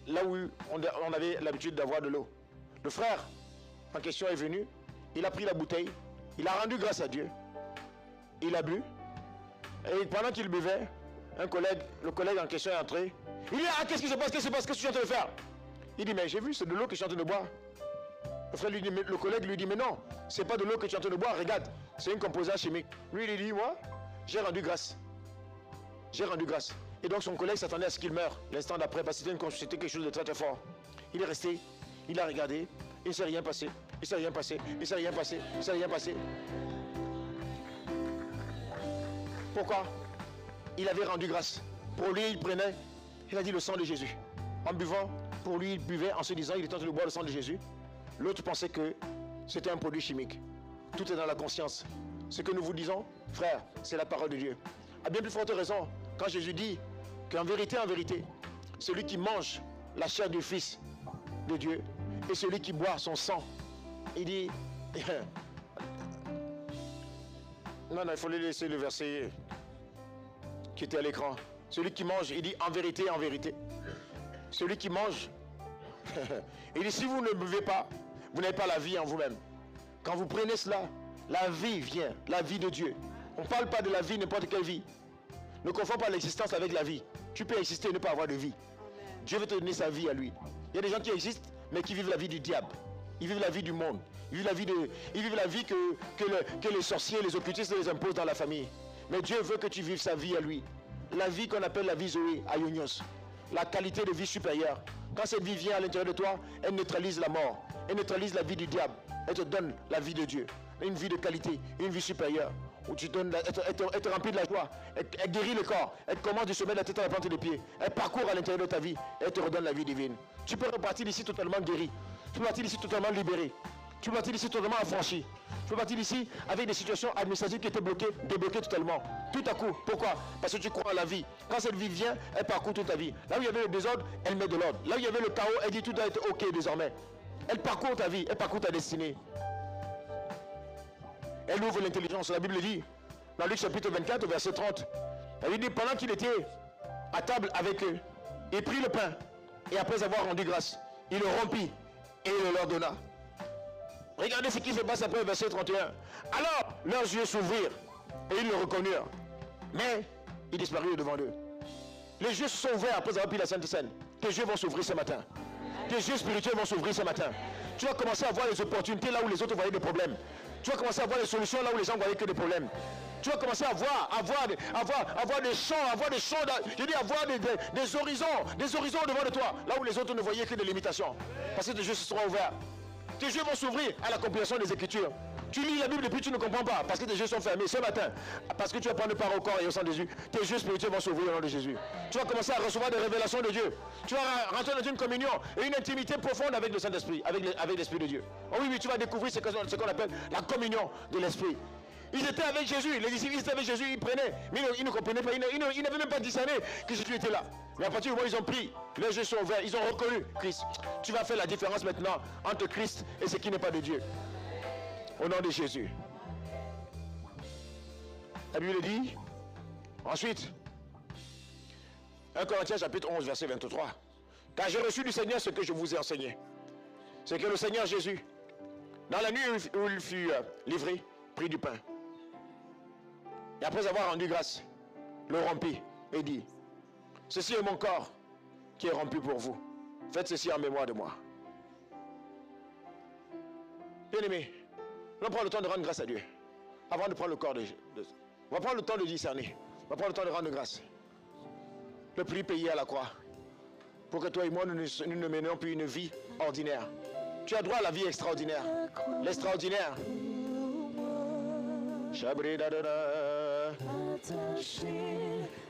là où on avait l'habitude d'avoir de l'eau. Le frère en question est venu, il a pris la bouteille, il a rendu grâce à Dieu, il a bu, et pendant qu'il buvait, le collègue en question est entré. Il dit, ah, qu'est-ce qui se passe, qu'est-ce que tu es en train de faire? Il dit, mais j'ai vu, c'est de l'eau que je suis en train de boire. Le collègue lui dit, mais non, c'est pas de l'eau que tu es en train de boire, regarde, c'est une composante chimique. Lui, il dit, moi, j'ai rendu grâce. J'ai rendu grâce. Et donc son collègue s'attendait à ce qu'il meure l'instant d'après, parce que c'était quelque chose de très très fort. Il est resté, il a regardé, il ne s'est rien passé, il ne s'est rien passé, il ne s'est rien passé, il ne s'est rien passé. Pourquoi? Il avait rendu grâce. Pour lui, il prenait, il a dit le sang de Jésus. En buvant, pour lui, il buvait en se disant, il est en train de boire le sang de Jésus. L'autre pensait que c'était un produit chimique. Tout est dans la conscience. Ce que nous vous disons, frère, c'est la parole de Dieu. À bien plus forte raison, quand Jésus dit qu'en vérité, celui qui mange la chair du Fils de Dieu et celui qui boit son sang, il dit... Non, il faut laisser le verset qui était à l'écran. Celui qui mange, il dit en vérité. Celui qui mange, il dit si vous ne buvez pas, vous n'avez pas la vie en vous-même. Quand vous prenez cela, la vie vient, la vie de Dieu. On ne parle pas de la vie, n'importe quelle vie. Ne confonds pas l'existence avec la vie. Tu peux exister et ne pas avoir de vie. Amen. Dieu veut te donner sa vie à lui. Il y a des gens qui existent, mais qui vivent la vie du diable. Ils vivent la vie du monde. Ils vivent la vie que les sorciers, les occultistes les imposent dans la famille. Mais Dieu veut que tu vives sa vie à lui. La vie qu'on appelle la vie Zoé, Aionios. La qualité de vie supérieure. Quand cette vie vient à l'intérieur de toi, elle neutralise la mort. Elle neutralise la vie du diable. Elle te donne la vie de Dieu. Une vie de qualité, une vie supérieure. Où tu donnes, elle te remplit de la joie. Elle guérit le corps. Elle commence du sommet de la tête à la plante des pieds. Elle parcourt à l'intérieur de ta vie. Elle te redonne la vie divine. Tu peux repartir d'ici totalement guéri. Tu peux partir d'ici totalement libéré. Tu peux partir d'ici totalement affranchi. Tu peux partir d'ici avec des situations administratives qui étaient bloquées, débloquées totalement. Tout à coup. Pourquoi? Parce que tu crois en la vie. Quand cette vie vient, elle parcourt toute ta vie. Là où il y avait le désordre, elle met de l'ordre. Là où il y avait le chaos, elle dit tout doit être ok désormais. Elle parcourt ta vie, elle parcourt ta destinée. Elle ouvre l'intelligence. La Bible dit, dans Luc chapitre 24, verset 30, elle dit, pendant qu'il était à table avec eux, il prit le pain, et après avoir rendu grâce, il le rompit, et il le leur donna. Regardez ce qui se passe après verset 31. Alors, leurs yeux s'ouvrirent, et ils le reconnurent. Mais, il disparut devant eux. Les yeux se sont ouverts après avoir pris la Sainte Seine. Tes yeux vont s'ouvrir ce matin. Tes yeux spirituels vont s'ouvrir ce matin. Tu vas commencer à voir les opportunités là où les autres voyaient des problèmes. Tu vas commencer à voir les solutions là où les gens voyaient que des problèmes. Tu vas commencer à avoir des champs, je dis avoir des horizons devant de toi, là où les autres ne voyaient que des limitations. Parce que tes yeux se seront ouverts. Tes yeux vont s'ouvrir à la compréhension des Écritures. Tu lis la Bible et puis tu ne comprends pas parce que tes yeux sont fermés ce matin. Parce que tu vas prendre part au corps et au sang de Jésus. Tes yeux spirituels vont s'ouvrir au nom de Jésus. Tu vas commencer à recevoir des révélations de Dieu. Tu vas rentrer dans une communion et une intimité profonde avec le Saint-Esprit, avec l'Esprit de Dieu. Oh oui, tu vas découvrir ce qu'on appelle la communion de l'Esprit. Ils étaient avec Jésus, les disciples étaient avec Jésus, ils prenaient, mais ils ne comprenaient pas, ils n'avaient même pas discerné que Jésus était là. Mais à partir du moment où ils ont pris, les yeux sont ouverts, ils ont reconnu Christ. Tu vas faire la différence maintenant entre Christ et ce qui n'est pas de Dieu. Au nom de Jésus. La Bible dit, ensuite, 1 Corinthiens chapitre 11, verset 23. Car j'ai reçu du Seigneur ce que je vous ai enseigné. C'est que le Seigneur Jésus, dans la nuit où il fut livré, prit du pain. Et après avoir rendu grâce, le rompit et dit, ceci est mon corps qui est rompu pour vous. Faites ceci en mémoire de moi. Bien-aimés, on va prendre le temps de rendre grâce à Dieu. Avant de prendre le corps on va prendre le temps de discerner. On va prendre le temps de rendre grâce. Le prix payé à la croix. Pour que toi et moi, nous ne menions plus une vie ordinaire. Tu as droit à la vie extraordinaire. L'extraordinaire. Chabridadada. Attaché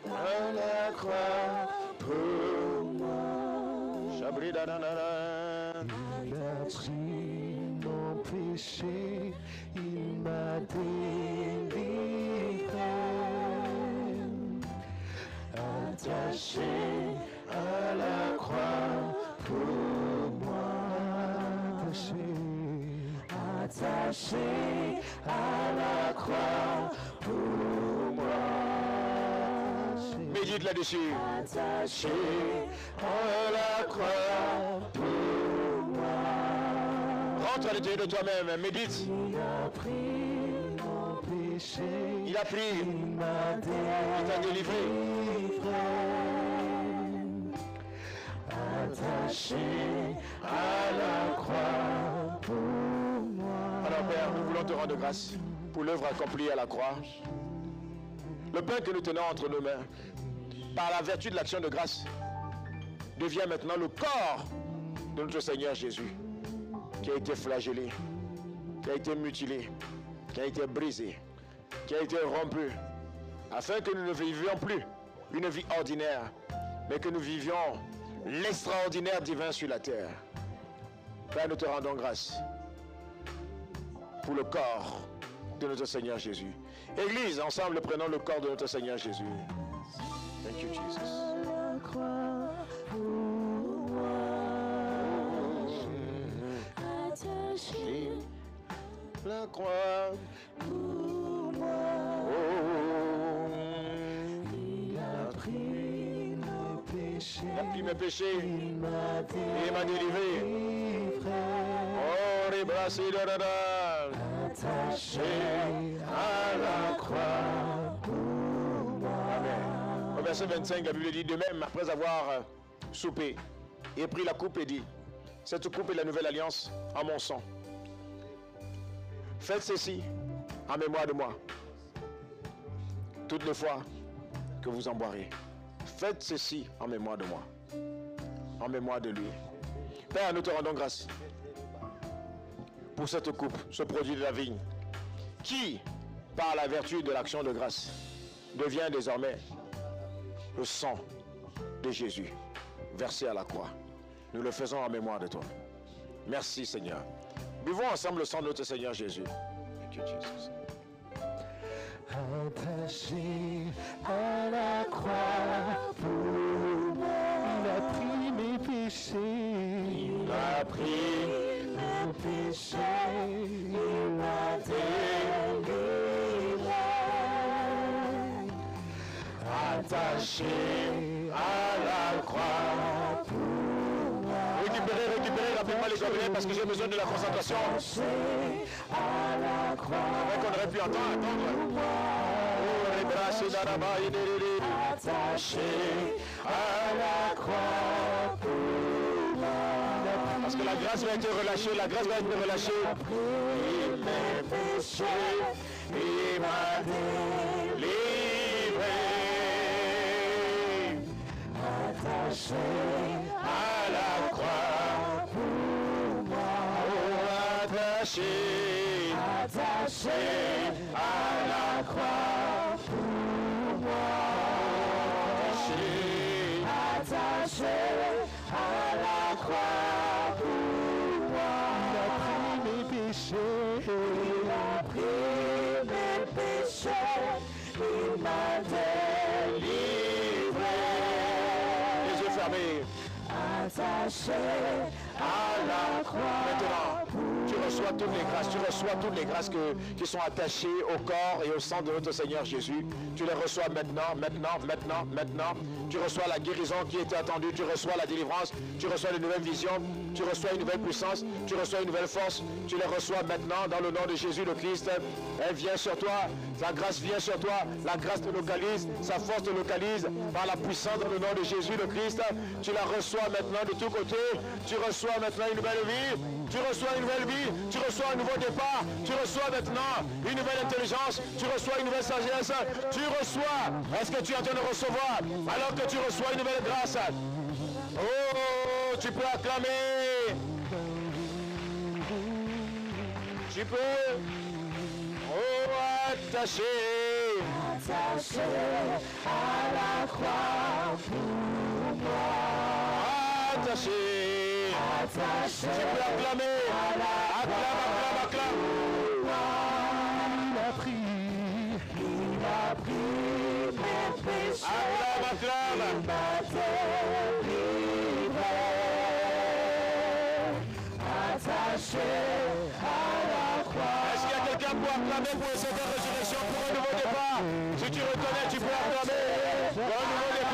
à la croix pour moi. Chabridadada. Il a pris mon péché, il m'a délivré. Attaché à la croix pour moi. Attaché à la croix pour moi. Médite là-dessus. Attaché à la croix pour moi. Rentre à l'intérieur de toi-même. Médite. Il a pris mon péché. Il a pris. Il m'a Il t'a délivré. Attaché à la croix pour moi. Alors Père, nous voulons te rendre grâce pour l'œuvre accomplie à la croix. Le pain que nous tenons entre nos mains, par la vertu de l'action de grâce, devient maintenant le corps de notre Seigneur Jésus, qui a été flagellé, qui a été mutilé, qui a été brisé, qui a été rompu, afin que nous ne vivions plus une vie ordinaire, mais que nous vivions l'extraordinaire divin sur la terre. Père, nous te rendons grâce pour le corps de notre Seigneur Jésus. Église, ensemble, prenons le corps de notre Seigneur Jésus. Thank you, Jesus. La croix pour moi. Attaché La croix pour moi. Oh, Il a pris mes péchés. il a pris mes péchés Il m'a et m'a délivré. délivré. Oh, rebrassi da da da. Attaché à la croix pour moi. Amen. Au verset 25, la Bible dit de même, après avoir soupé, et pris la coupe et dit, cette coupe est la nouvelle alliance en mon sang. Faites ceci en mémoire de moi, toutes les fois que vous en boirez. Faites ceci en mémoire de moi, en mémoire de lui. Père, nous te rendons grâce pour cette coupe, ce produit de la vigne, qui, par la vertu de l'action de grâce, devient désormais le sang de Jésus, versé à la croix. Nous le faisons en mémoire de toi. Merci Seigneur. Buvons ensemble le sang de notre Seigneur Jésus. Thank you, Jesus. Attaché à la croix pour moi. Il a pris mes péchés. Il a pris mes péchés. Il m'a délivré. Attaché à la croix pour moi. Récupérez rapidement les gobelets parce que j'ai besoin de la concentration. Attaché à la croix. C'est vrai qu'on aurait pu attendre. Oh, les bras, c'est dans la main, il est Attaché à la croix pour moi. parce que la grâce va être relâchée, la grâce va être relâchée. Pris mes péchés, il m'a délivré. Attaché à la croix pour moi. Oh, attaché. Attaché à la croix pour moi. Attaché à la croix pour moi. Il a pris mes péchés. Il a pris mes péchés. Il m'a délivré. Les yeux fermés. Attaché à la croix. Maintenant, tu reçois toutes les grâces qui sont attachées au corps et au sang de notre Seigneur Jésus. Tu les reçois maintenant. Tu reçois la guérison qui était attendue, tu reçois la délivrance, tu reçois une nouvelle vision, tu reçois une nouvelle puissance, tu reçois une nouvelle force. Tu les reçois maintenant dans le nom de Jésus le Christ. Elle vient sur toi, sa grâce vient sur toi, la grâce te localise, sa force te localise par la puissance dans le nom de Jésus le Christ. Tu la reçois maintenant de tous côtés. Tu reçois maintenant une nouvelle vie. Tu reçois une nouvelle vie, tu reçois un nouveau départ, tu reçois maintenant une nouvelle intelligence, tu reçois une nouvelle sagesse, tu reçois, est-ce que tu es en train de recevoir, alors que tu reçois une nouvelle grâce? Oh, tu peux acclamer. Tu peux. Oh, attaché. Attaché à la croix pour moi. Attaché. Attaché. Tu peux acclamer. Acclame, acclame, acclame. Il a pris mes péchés. Acclame, acclame. Il m'a délivré. Attaché à la croix. Est-ce qu'il y a quelqu'un pour acclamer pour une seconde résurrection, pour un nouveau départ? Si tu reconnais, tu peux acclamer. Pour un nouveau départ.